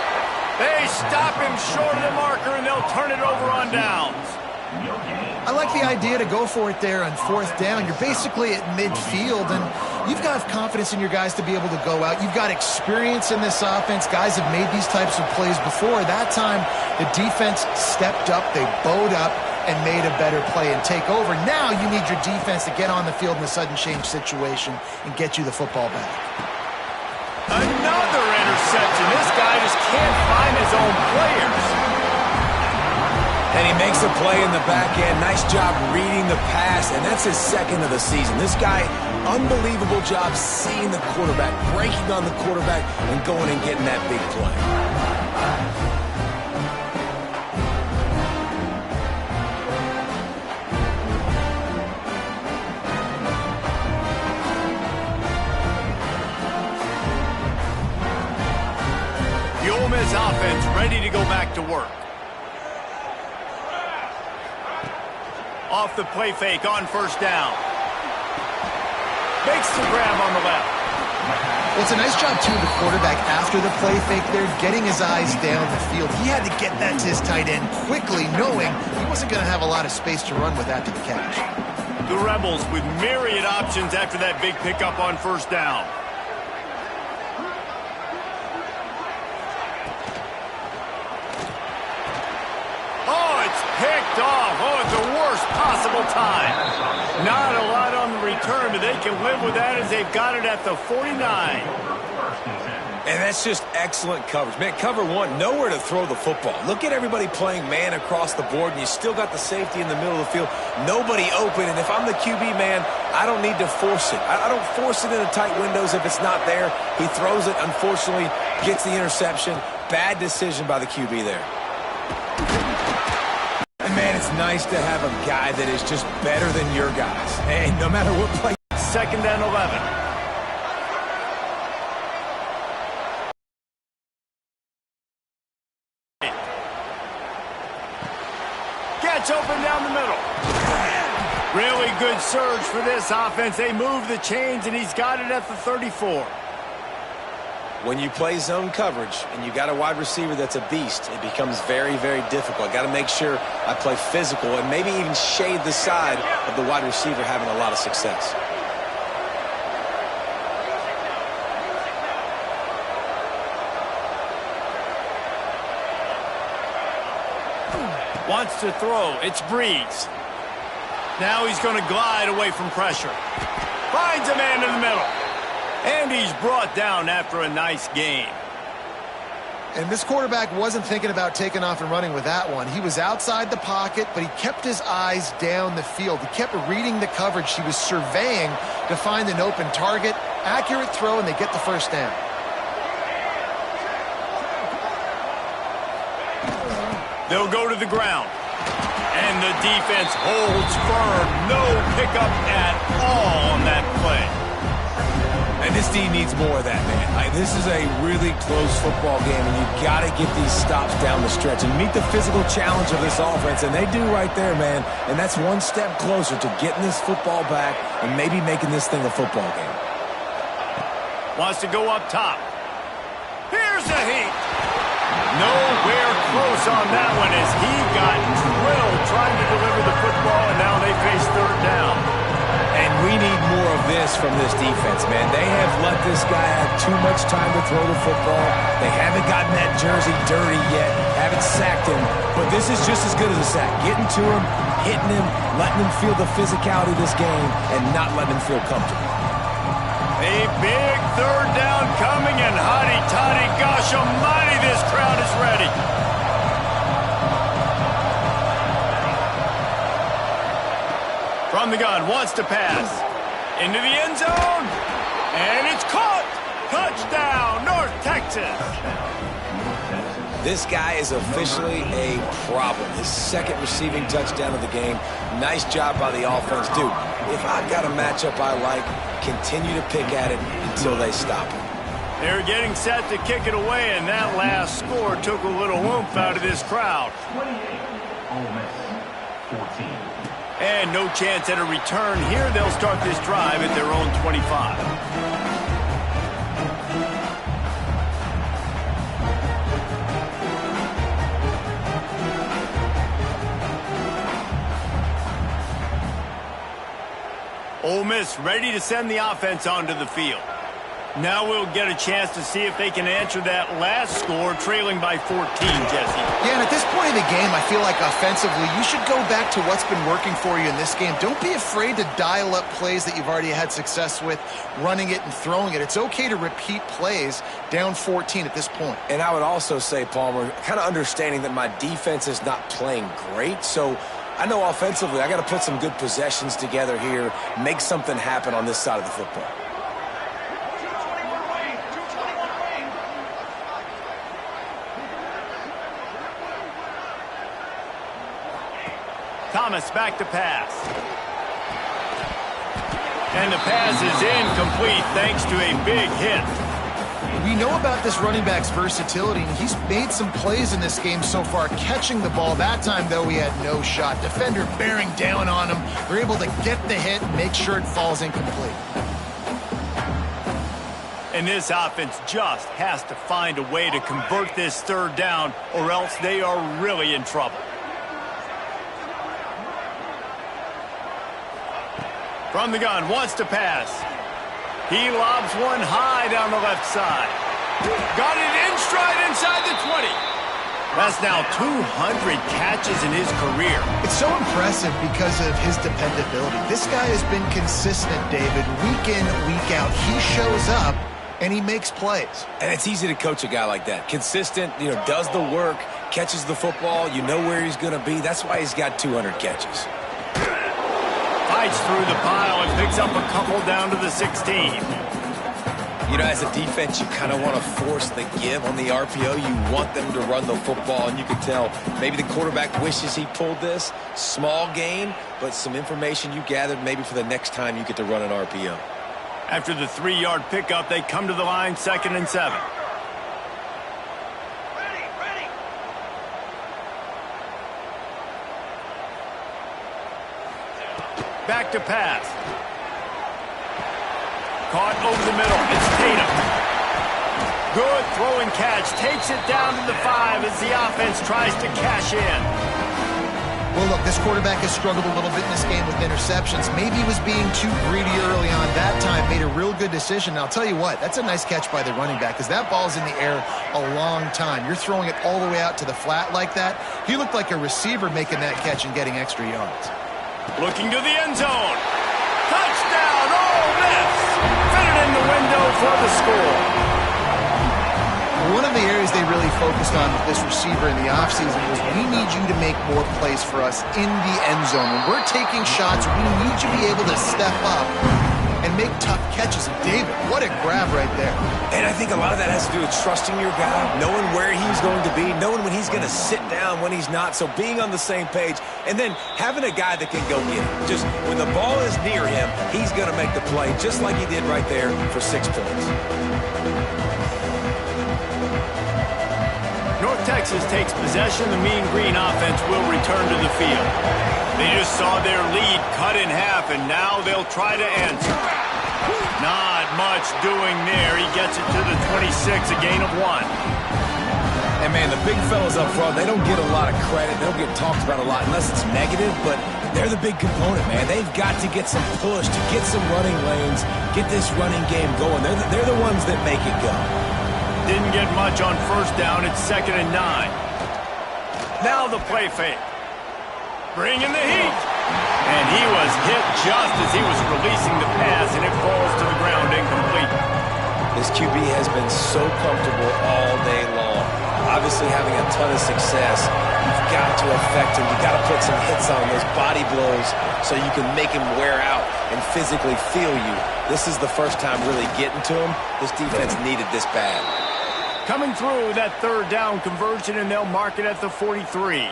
They stop him short of the marker, and they'll turn it over on downs. I like the idea to go for it there on 4th down. You're basically at midfield, and you've got confidence in your guys to be able to go out. You've got experience in this offense. Guys have made these types of plays before. That time, the defense stepped up. They bowed up and made a better play and take over. Now you need your defense to get on the field in a sudden change situation and get you the football back. Another interception. This guy just can't find his own players. And he makes a play in the back end. Nice job reading the pass, and that's his 2nd of the season. This guy, unbelievable job seeing the quarterback, breaking on the quarterback, and going and getting that big play. The Ole Miss offense ready to go back to work. Off the play fake on 1st down. Makes the grab on the left. Well, it's a nice job, too, the quarterback after the play fake there, getting his eyes down the field. He had to get that to his tight end quickly, knowing he wasn't going to have a lot of space to run with after the catch. The Rebels with myriad options after that big pickup on 1st down. Picked off. Oh, at the worst possible time. Not a lot on the return, but they can live with that as they've got it at the 49. And that's just excellent coverage. Man, cover 1, nowhere to throw the football. Look at everybody playing man across the board, and you still got the safety in the middle of the field. Nobody open, and if I'm the QB, man, I don't need to force it. I don't force it into tight windows if it's not there. He throws it, unfortunately, gets the interception. Bad decision by the QB there. And, man, it's nice to have a guy that is just better than your guys. And no matter what play. 2nd and 11. open down the middle. Really good surge for this offense. They move the chains, and he's got it at the 34. When you play zone coverage and you got a wide receiver that's a beast, it becomes very, very difficult. I got to make sure I play physical and maybe even shade the side of the wide receiver having a lot of success. Wants to throw. It's Breeze. Now he's going to glide away from pressure. Finds a man in the middle. And he's brought down after a nice gain. And this quarterback wasn't thinking about taking off and running with that one. He was outside the pocket, but he kept his eyes down the field. He kept reading the coverage. He was surveying to find an open target. Accurate throw, and they get the first down. They'll go to the ground. And the defense holds firm. No pickup at all on that play. And this team needs more of that, man. This is a really close football game, and you've got to get these stops down the stretch and meet the physical challenge of this offense, and they do right there, man. And that's one step closer to getting this football back and maybe making this thing a football game. Wants to go up top. Here's the heat. Nowhere close on that one as he got drilled trying to deliver the football, and now they face third down. And we need more of this from this defense, man. They have let this guy have too much time to throw the football. They haven't gotten that jersey dirty yet, haven't sacked him, but this is just as good as a sack. Getting to him, hitting him, letting him feel the physicality of this game, and not letting him feel comfortable. A big third down coming, and hotty-toddy, gosh almighty, this crowd is ready. From the gun, wants to pass. Into the end zone. And it's caught. Touchdown, North Texas. This guy is officially a problem. His second receiving touchdown of the game. Nice job by the offense. Dude, if I've got a matchup I like, continue to pick at it until they stop him. They're getting set to kick it away, and that last score took a little oomph out of this crowd. 28, Ole Miss, 14. And no chance at a return here. They'll start this drive at their own 25. Ole Miss ready to send the offense onto the field. Now we'll get a chance to see if they can answer that last score, trailing by 14, Jesse. Yeah, and at this point in the game, I feel like offensively, you should go back to what's been working for you in this game. Don't be afraid to dial up plays that you've already had success with, running it and throwing it. It's okay to repeat plays down 14 at this point. And I would also say, Palmer, kind of understanding that my defense is not playing great, so I know offensively I got to put some good possessions together here, make something happen on this side of the football. Thomas back to pass. And the pass is incomplete thanks to a big hit. We know about this running back's versatility, and he's made some plays in this game so far, catching the ball. That time, though, he had no shot. Defender bearing down on him. They're able to get the hit and make sure it falls incomplete. And this offense just has to find a way to convert this third down, or else they are really in trouble. From the gun, wants to pass. He lobs one high down the left side. Got it in stride inside the 20. That's now 200 catches in his career. It's so impressive because of his dependability. This guy has been consistent, David, week in, week out. He shows up, and he makes plays. And it's easy to coach a guy like that. Consistent, does the work, catches the football, you know where he's going to be. That's why he's got 200 catches. Fights through the pile and picks up a couple down to the 16. As a defense, you kind of want to force the give on the RPO. You want them to run the football, and you can tell maybe the quarterback wishes he pulled this. Small gain, but some information you gathered maybe for the next time you get to run an RPO. After the 3-yard pickup, they come to the line, 2nd and 7. Back to pass. Caught over the middle. It's Tatum. Good throw and catch. Takes it down to the 5 as the offense tries to cash in. Well, look, this quarterback has struggled a little bit in this game with interceptions. Maybe he was being too greedy early on. That time made a real good decision. Now, I'll tell you what, that's a nice catch by the running back because that ball's in the air a long time. You're throwing it all the way out to the flat like that. He looked like a receiver making that catch and getting extra yards. Looking to the end zone. Touchdown, Ole Miss. Fit it in the window for the score. One of the areas they really focused on with this receiver in the offseason was we need you to make more plays for us in the end zone. When we're taking shots, we need you to be able to step up and make tough catches. And David, what a grab right there. And I think a lot of that has to do with trusting your guy, knowing where he's going to be, knowing when he's going to sit down, when he's not, so being on the same page, and then having a guy that can go get it. Just when the ball is near him, he's going to make the play just like he did right there for 6 points. North Texas takes possession. The Mean Green offense will return to the field. They just saw their lead cut in half, and now they'll try to answer. Not much doing there. He gets it to the 26, a gain of 1. And, man, the big fellas up front, they don't get a lot of credit. They don't get talked about a lot unless it's negative, but they're the big component, man. They've got to get some push, to get some running lanes, get this running game going. They're the ones that make it go. Didn't get much on first down. It's 2nd and 9. Now the play fake. Bring in the heat. And he was hit just as he was releasing the pass, and it falls to the ground incomplete. This QB has been so comfortable all day long. Obviously having a ton of success. You've got to affect him. You've got to put some hits on those body blows so you can make him wear out and physically feel you. This is the first time really getting to him. This defense needed this bad. Coming through that 3rd down conversion, and they'll mark it at the 43.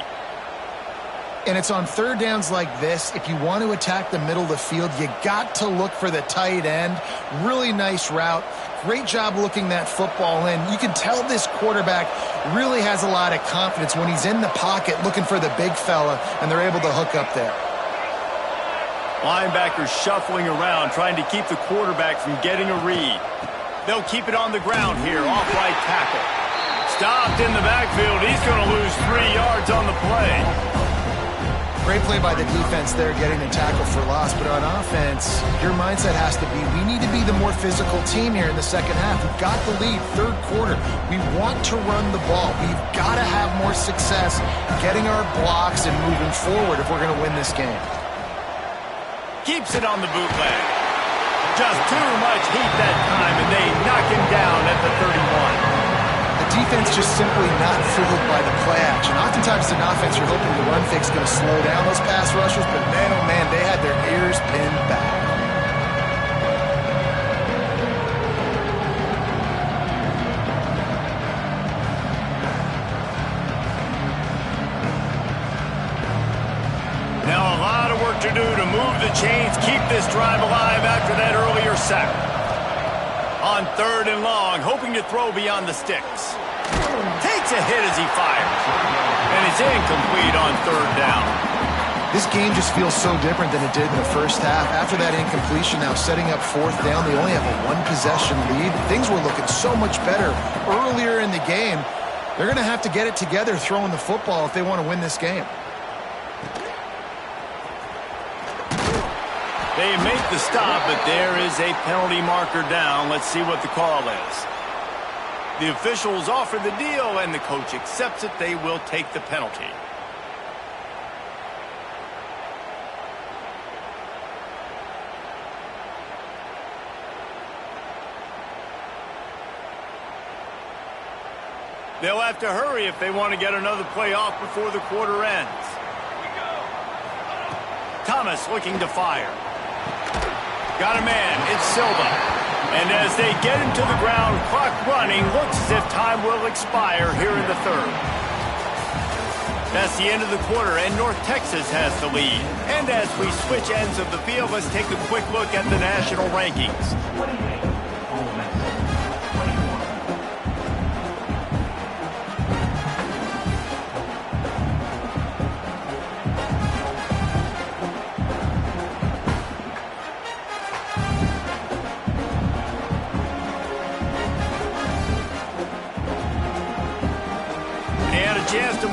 And it's on 3rd downs like this. If you want to attack the middle of the field, you got to look for the tight end. Really nice route. Great job looking that football in. You can tell this quarterback really has a lot of confidence when he's in the pocket looking for the big fella, and they're able to hook up there. Linebackers shuffling around, trying to keep the quarterback from getting a read. They'll keep it on the ground here, off right tackle. Stopped in the backfield. He's going to lose 3 yards on the play. Great play by the defense there, getting the tackle for loss. But on offense, your mindset has to be, we need to be the more physical team here in the second half. We've got the lead, 3rd quarter. We want to run the ball. We've got to have more success getting our blocks and moving forward if we're going to win this game. Keeps it on the bootleg. Just too much heat that time, and they knock him down at the 31. The defense just simply not fooled by the play action. Oftentimes in offense, you're hoping the run fake's going to slow down those pass rushers, but man, oh man, they had their ears pinned back. Now a lot of work to do to move the chains, keep this drive alive after that earlier sack. On 3rd and long, hoping to throw beyond the sticks. Takes a hit as he fires. And it's incomplete on 3rd down. This game just feels so different than it did in the first half. After that incompletion, now setting up 4th down, they only have a 1-possession lead. Things were looking so much better earlier in the game. They're going to have to get it together throwing the football if they want to win this game. They make the stop, but there is a penalty marker down. Let's see what the call is. The officials offer the deal, and the coach accepts it. They will take the penalty. They'll have to hurry if they want to get another play off before the quarter ends. Thomas looking to fire. Got a man, it's Silva. And as they get him to the ground, clock running, looks as if time will expire here in the 3rd. That's the end of the quarter, and North Texas has the lead. And as we switch ends of the field, let's take a quick look at the national rankings.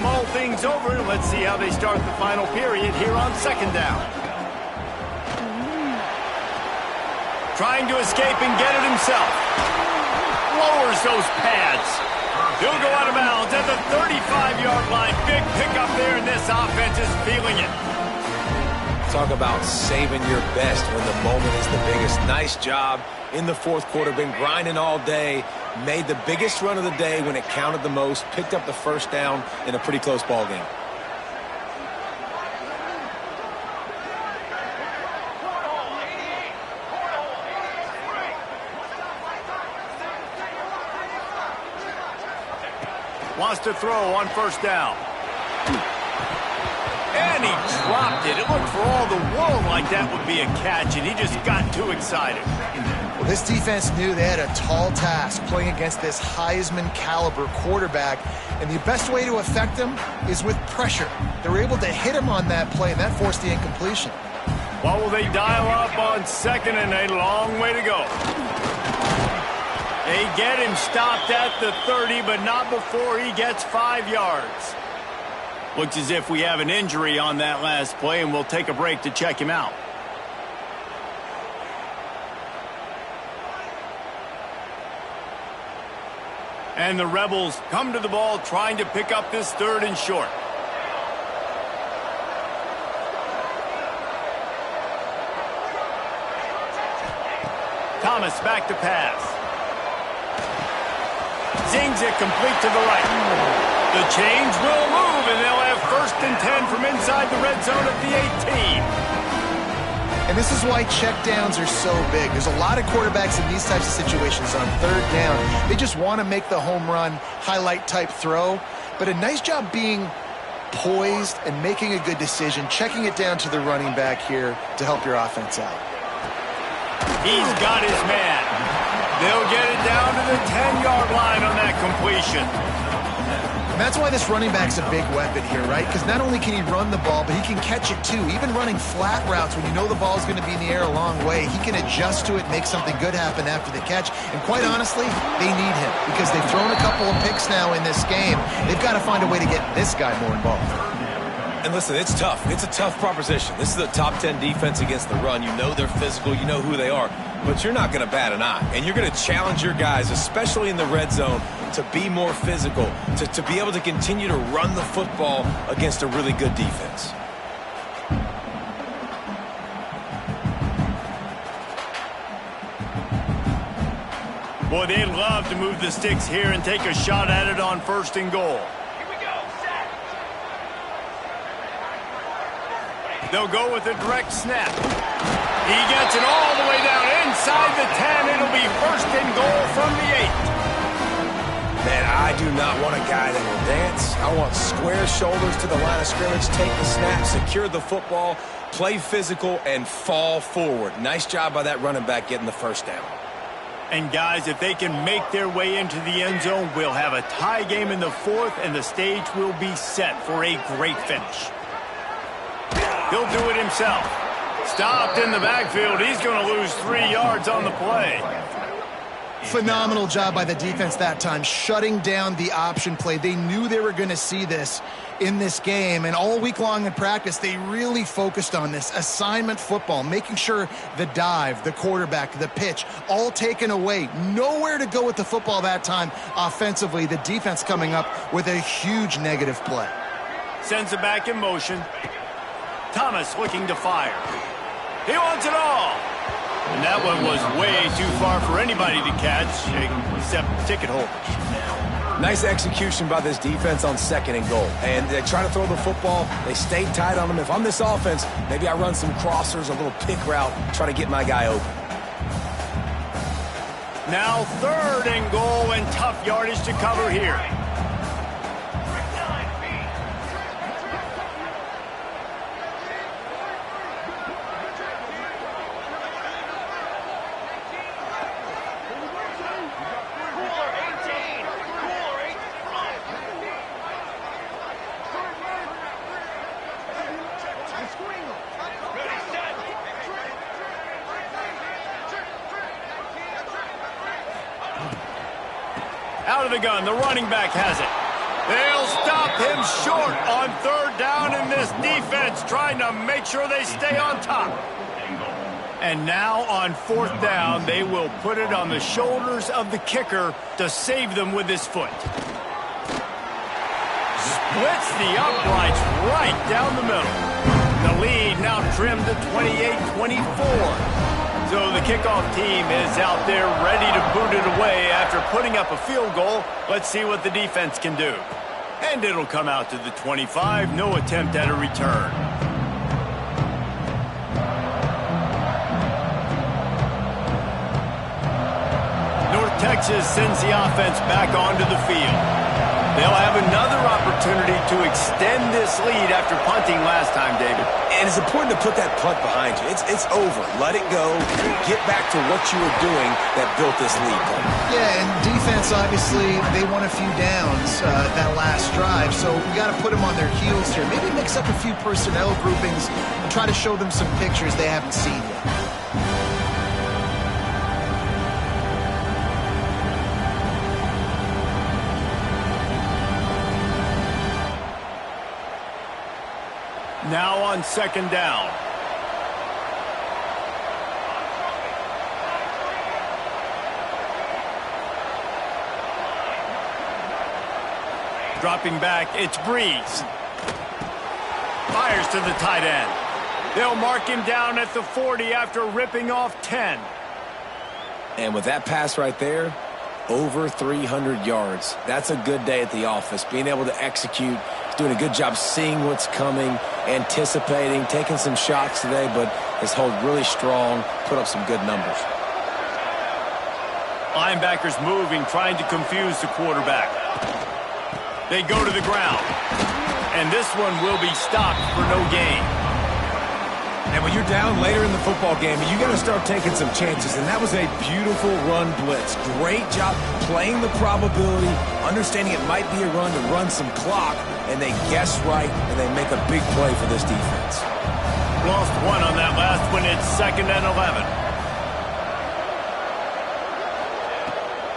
mull things over, and let's see how they start the final period here on second down. Trying to escape and get it himself. Lowers those pads. He'll go out of bounds at the 35-yard line. Big pickup there, and this offense is feeling it. Talk about saving your best when the moment is the biggest. Nice job in the fourth quarter. Been grinding all day. Made the biggest run of the day when it counted the most. Picked up the first down in a pretty close ball game. Wants to throw on first down. And he dropped it. It looked for all the world like that would be a catch, and he just got too excited. Well, this defense knew they had a tall task playing against this Heisman caliber quarterback, and the best way to affect him is with pressure. They were able to hit him on that play, and that forced the incompletion. What will they dial up on second, and a long way to go? They get him stopped at the 30, but not before he gets 5 yards. Looks as if we have an injury on that last play, and we'll take a break to check him out. And the Rebels come to the ball trying to pick up this third and short. Thomas back to pass. Zings it complete to the right. The change will move, and they'll have 1st and 10 from inside the red zone at the 18. And this is why checkdowns are so big. There's a lot of quarterbacks in these types of situations on third down. They just want to make the home run, highlight-type throw. But a nice job being poised and making a good decision, checking it down to the running back here to help your offense out. He's got his man. They'll get it down to the 10-yard line on that completion. And that's why this running back's a big weapon here, right? Because not only can he run the ball, but he can catch it too. Even running flat routes when you know the ball's going to be in the air a long way, he can adjust to it, make something good happen after the catch. And quite honestly, they need him because they've thrown a couple of picks now in this game. They've got to find a way to get this guy more involved. And listen, it's tough. It's a tough proposition. This is a top 10 defense against the run. You know they're physical. You know who they are. But you're not going to bat an eye. And you're going to challenge your guys, especially in the red zone, to be more physical, to be able to continue to run the football against a really good defense. Boy, they'd love to move the sticks here and take a shot at it on 1st and goal. They'll go with a direct snap. He gets it all the way down inside the 10. It'll be 1st and goal from the 8. Man, I do not want a guy that will dance. I want square shoulders to the line of scrimmage, take the snap, secure the football, play physical, and fall forward. Nice job by that running back getting the first down. And guys, if they can make their way into the end zone, we'll have a tie game in the 4th, and the stage will be set for a great finish. He'll do it himself. Stopped in the backfield. He's going to lose 3 yards on the play. Phenomenal job by the defense that time, shutting down the option play. They knew they were going to see this in this game, and all week long in practice, they really focused on this assignment football, making sure the dive, the quarterback, the pitch, all taken away. Nowhere to go with the football that time offensively. The defense coming up with a huge negative play. Sends it back in motion. Thomas looking to fire. He wants it all. And that one was way too far for anybody to catch, except ticket holders. Nice execution by this defense on 2nd and goal. And they try to throw the football. They stayed tight on him. If I'm this offense, maybe I run some crossers, a little pick route, try to get my guy open. Now 3rd and goal, and tough yardage to cover here. Out of the gun, the running back has it. They'll stop him short on third down, in this defense trying to make sure they stay on top. And now on fourth down, they will put it on the shoulders of the kicker to save them with his foot. Splits the uprights right down the middle. The lead now trimmed to 28-24. So the kickoff team is out there ready to boot it away after putting up a field goal. Let's see what the defense can do. And it'll come out to the 25. No attempt at a return. North Texas sends the offense back onto the field. They'll have another opportunity to extend this lead after punting last time, David. And it's important to put that punt behind you. It's over. Let it go. Get back to what you were doing that built this lead. Yeah, and defense, obviously, they won a few downs that last drive, so we got to put them on their heels here. Maybe mix up a few personnel groupings and try to show them some pictures they haven't seen yet. Now on second down. Dropping back, it's Breeze. Fires to the tight end. They'll mark him down at the 40 after ripping off 10. And with that pass right there, over 300 yards. That's a good day at the office. Being able to execute, doing a good job seeing what's coming, anticipating, taking some shots today, but has held really strong, put up some good numbers. Linebackers moving, trying to confuse the quarterback. They go to the ground. And this one will be stopped for no gain. And when you're down later in the football game, you got to start taking some chances. And that was a beautiful run blitz. Great job playing the probability, understanding it might be a run to run some clock, and they guess right, and they make a big play for this defense. Lost one on that last one. It's 2nd and 11.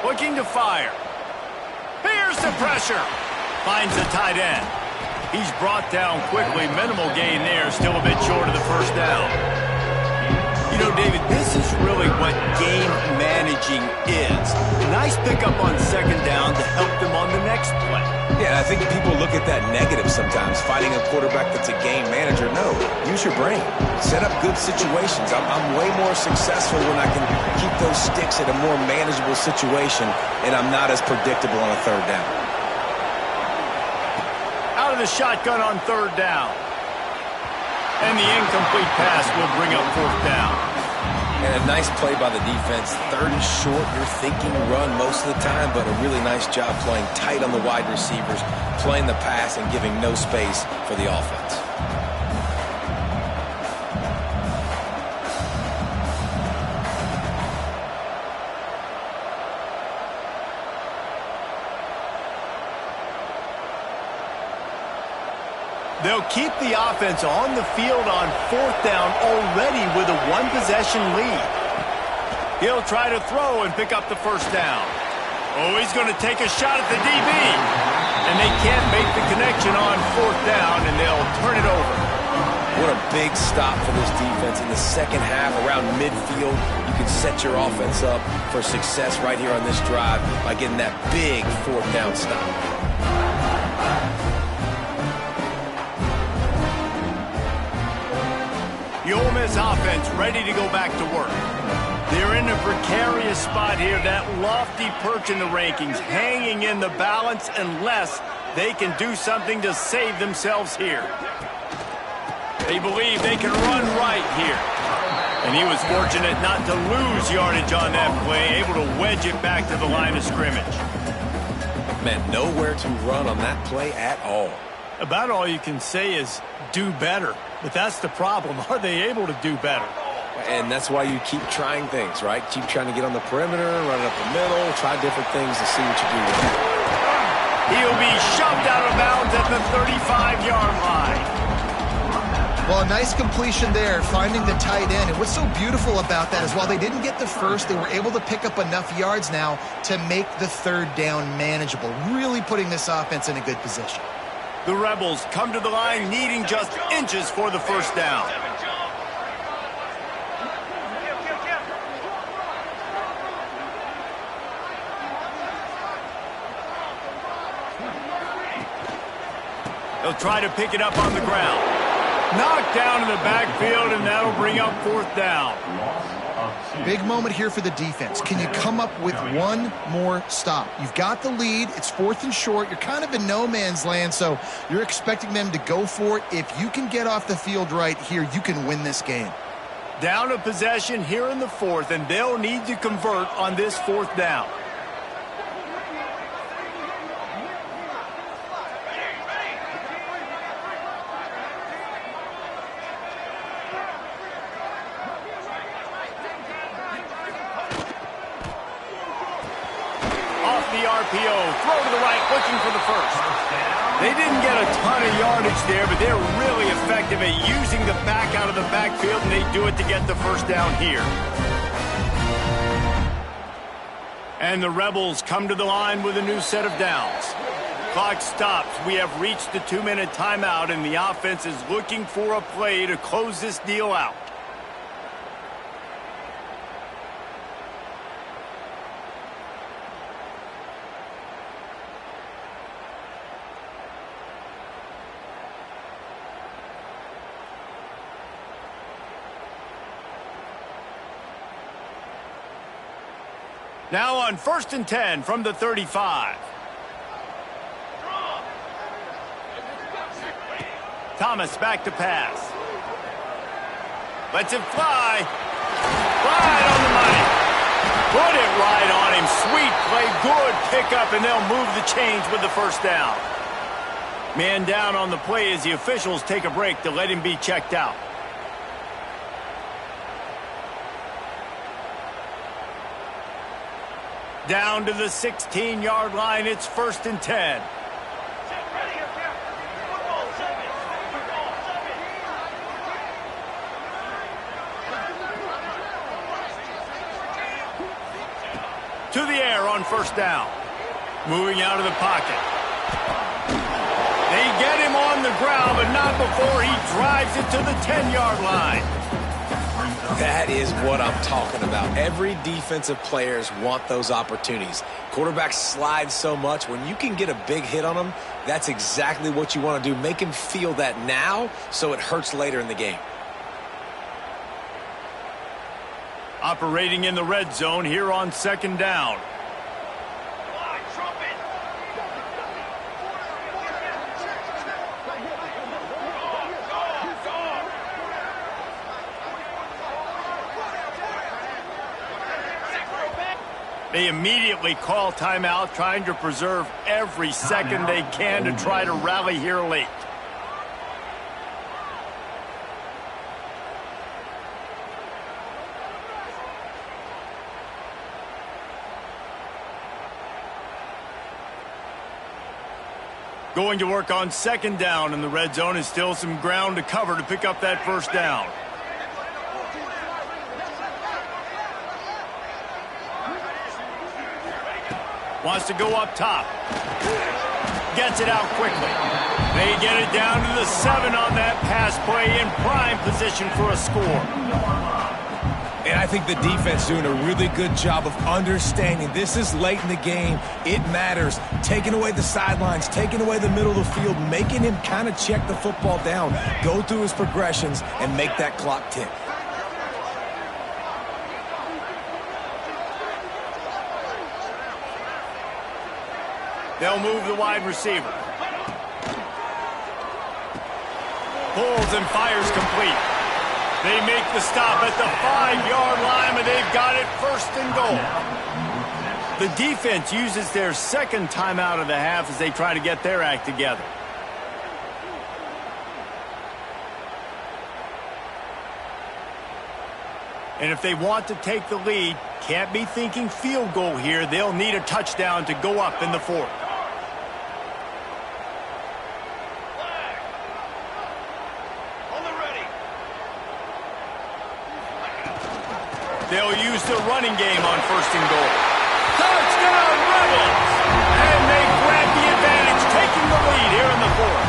Looking to fire. Here's the pressure. Finds the tight end. He's brought down quickly. Minimal gain there. Still a bit short of the first down. You know, David, this is really what game managing is. Nice pickup on second down to help them on the next play. Yeah, I think people look at that negative sometimes, fighting a quarterback that's a game manager. No, use your brain. Set up good situations. I'm way more successful when I can keep those sticks at a more manageable situation, and I'm not as predictable on a third down. Out of the shotgun on third down. And the incomplete pass will bring up fourth down. And a nice play by the defense. Third and short, you're thinking run most of the time, but a really nice job playing tight on the wide receivers, playing the pass and giving no space for the offense. They'll keep the offense on the field on fourth down already with a one-possession lead. He'll try to throw and pick up the first down. Oh, he's going to take a shot at the DB. And they can't make the connection on fourth down, and they'll turn it over. What a big stop for this defense in the second half around midfield. You can set your offense up for success right here on this drive by getting that big fourth down stop. The Ole Miss offense ready to go back to work. They're in a precarious spot here, that lofty perch in the rankings, hanging in the balance unless they can do something to save themselves here. They believe they can run right here. And he was fortunate not to lose yardage on that play, able to wedge it back to the line of scrimmage. Man, nowhere to run on that play at all. About all you can say is do better. But that's the problem. Are they able to do better? And that's why you keep trying things, right? Keep trying to get on the perimeter, run it up the middle, try different things to see what you do with it. He'll be shoved out of bounds at the 35-yard line. Well, a nice completion there, finding the tight end. And what's so beautiful about that is while they didn't get the first, they were able to pick up enough yards now to make the third down manageable, really putting this offense in a good position. The Rebels come to the line needing just inches for the first down. They'll try to pick it up on the ground. Knocked down in the backfield, and that'll bring up fourth down. Big moment here for the defense. Can you come up with one more stop? You've got the lead. It's 4th and short. You're kind of in no man's land, so you're expecting them to go for it. If you can get off the field right here, you can win this game. Down a possession here in the 4th, and they'll need to convert on this 4th down. Throw to the right, looking for the first. They didn't get a ton of yardage there, but they're really effective at using the back out of the backfield, and they do it to get the first down here. And the Rebels come to the line with a new set of downs. Clock stops. We have reached the 2-minute timeout, and the offense is looking for a play to close this deal out. Now on 1st and 10 from the 35. Thomas back to pass. Lets it fly. Right on the money. Put it right on him. Sweet play. Good pickup, and they'll move the chains with the first down. Man down on the play as the officials take a break to let him be checked out. Down to the 16-yard line. It's 1st and 10. To the air on 1st down. Moving out of the pocket. They get him on the ground, but not before he drives it to the 10-yard line. That is what I'm talking about. Every defensive players want those opportunities. Quarterbacks slide so much. When you can get a big hit on them, that's exactly what you want to do. Make him feel that now so it hurts later in the game. Operating in the red zone here on 2nd down. They immediately call timeout, trying to preserve every second they can to try to rally here late. Going to work on 2nd down in the red zone, and still some ground to cover to pick up that first down. Wants to go up top. Gets it out quickly. They get it down to the 7 on that pass play, in prime position for a score. And I think the defense doing a really good job of understanding this is late in the game. It matters. Taking away the sidelines, taking away the middle of the field, making him kind of check the football down, go through his progressions, and make that clock tick. They'll move the wide receiver. Pulls and fires complete. They make the stop at the 5-yard line, but they've got it 1st and goal. The defense uses their 2nd timeout of the half as they try to get their act together. And if they want to take the lead, can't be thinking field goal here. They'll need a touchdown to go up in the 4th. On the ready. They'll use the running game on 1st and goal. Touchdown, Rebels! And they grab the advantage, taking the lead here in the 4th.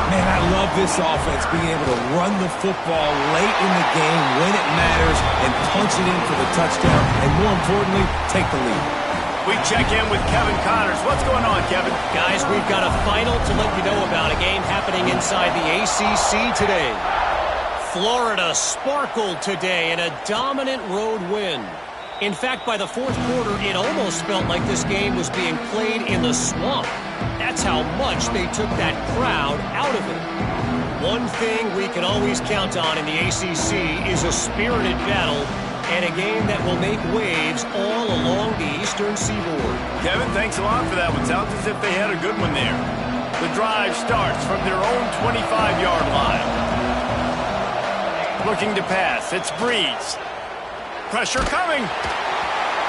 Man, I love this offense, being able to run the football late in the game when it matters and punch it in for the touchdown, and more importantly, take the lead. We check in with Kevin Connors. What's going on, Kevin? Guys, we've got a final to let you know about, a game happening inside the ACC today. Florida sparkled today in a dominant road win. In fact, by the 4th quarter, it almost felt like this game was being played in the swamp. That's how much they took that crowd out of it. One thing we can always count on in the ACC is a spirited battle and a game that will make waves all along the Eastern Seaboard. Kevin, thanks a lot for that one. Sounds as if they had a good one there. The drive starts from their own 25-yard line. Looking to pass. It's Breeze. Pressure coming.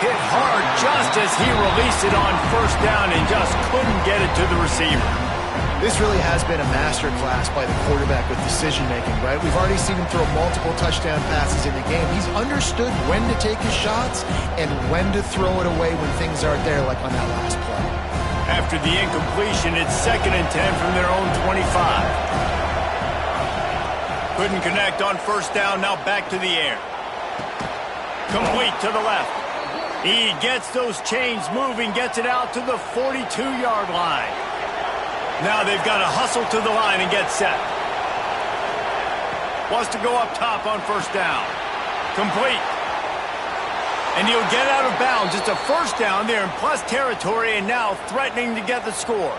Hit hard just as he released it on 1st down and just couldn't get it to the receiver. This really has been a masterclass by the quarterback with decision-making, right? We've already seen him throw multiple touchdown passes in the game. He's understood when to take his shots and when to throw it away when things aren't there, like on that last play. After the incompletion, it's 2nd and 10 from their own 25. Couldn't connect on 1st down, now back to the air. Complete to the left. He gets those chains moving, gets it out to the 42-yard line. Now they've got to hustle to the line and get set. Wants to go up top on 1st down. Complete. And he'll get out of bounds. It's a 1st down there in plus territory and now threatening to get the score.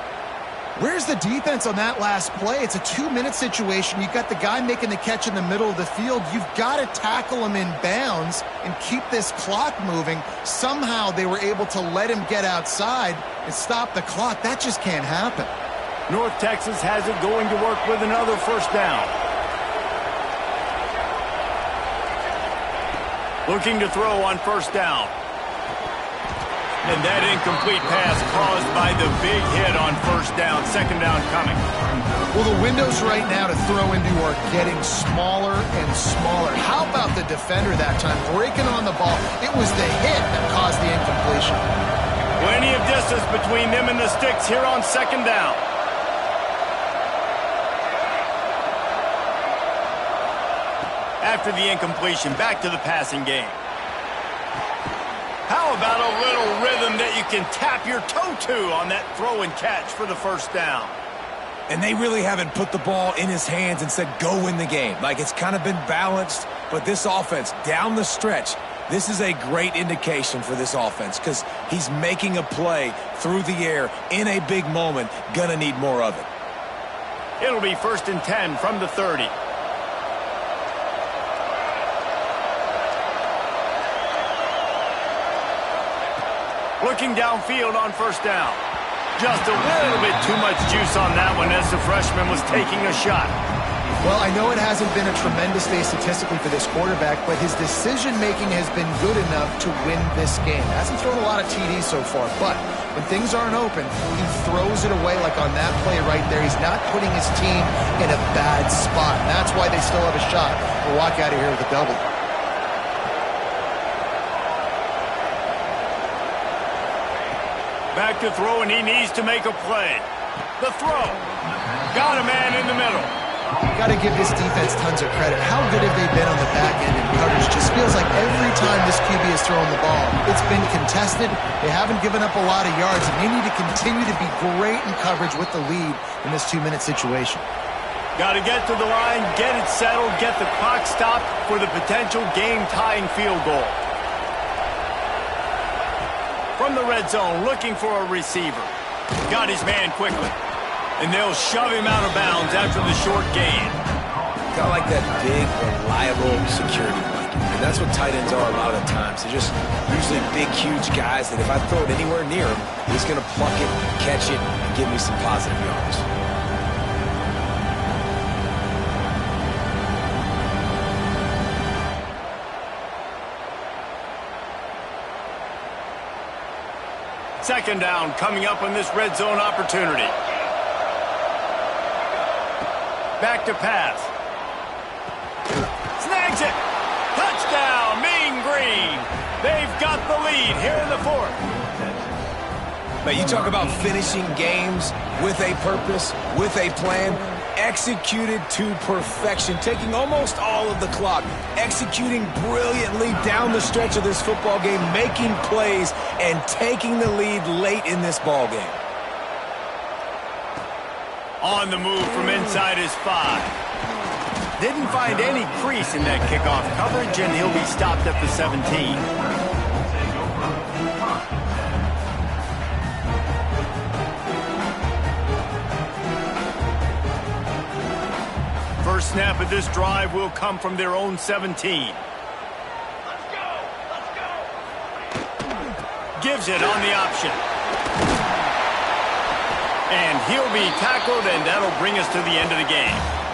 Where's the defense on that last play? It's a 2-minute situation. You've got the guy making the catch in the middle of the field. You've got to tackle him in bounds and keep this clock moving. Somehow they were able to let him get outside and stop the clock. That just can't happen. North Texas has it going to work with another 1st down. Looking to throw on 1st down. And that incomplete pass caused by the big hit on 1st down. 2nd down coming. Well, the windows right now to throw into are getting smaller and smaller. How about the defender that time breaking on the ball? It was the hit that caused the incompletion. Plenty of distance between them and the sticks here on 2nd down. After the incompletion, back to the passing game. How about a little rhythm that you can tap your toe to on that throw and catch for the 1st down? And they really haven't put the ball in his hands and said, go win the game. Like, it's kind of been balanced, but this offense, down the stretch, this is a great indication for this offense because he's making a play through the air in a big moment. Gonna need more of it. It'll be 1st and 10 from the 30. Looking downfield on 1st down. Just a little bit too much juice on that one as the freshman was taking a shot. Well, I know it hasn't been a tremendous day statistically for this quarterback, but his decision-making has been good enough to win this game. Hasn't thrown a lot of TDs so far, but when things aren't open, he throws it away like on that play right there. He's not putting his team in a bad spot. And that's why they still have a shot to walk out of here with a double. Back to throw, and he needs to make a play. The throw. Got a man in the middle. Got to give this defense tons of credit. How good have they been on the back end in coverage? Just feels like every time this QB has thrown the ball, it's been contested. They haven't given up a lot of yards, and they need to continue to be great in coverage with the lead in this 2-minute situation. Got to get to the line, get it settled, get the clock stopped for the potential game-tying field goal. From the red zone, looking for a receiver. Got his man quickly. And they'll shove him out of bounds after the short gain. Kind of like that big, reliable security blanket. And that's what tight ends are a lot of the times. They're just usually big, huge guys that if I throw it anywhere near him, he's going to pluck it, catch it, and give me some positive yards. Second down coming up on this red zone opportunity. Back to pass. Snags it. Touchdown, But you talk about finishing games with a purpose, with a plan, executed to perfection, taking almost all of the clock, executing brilliantly down the stretch of this football game, making plays, and taking the lead late in this ball game. On the move from inside his 5. Didn't find any crease in that kickoff coverage, and he'll be stopped at the 17. First snap of this drive will come from their own 17. Gives it on the option. And he'll be tackled, and that'll bring us to the end of the game.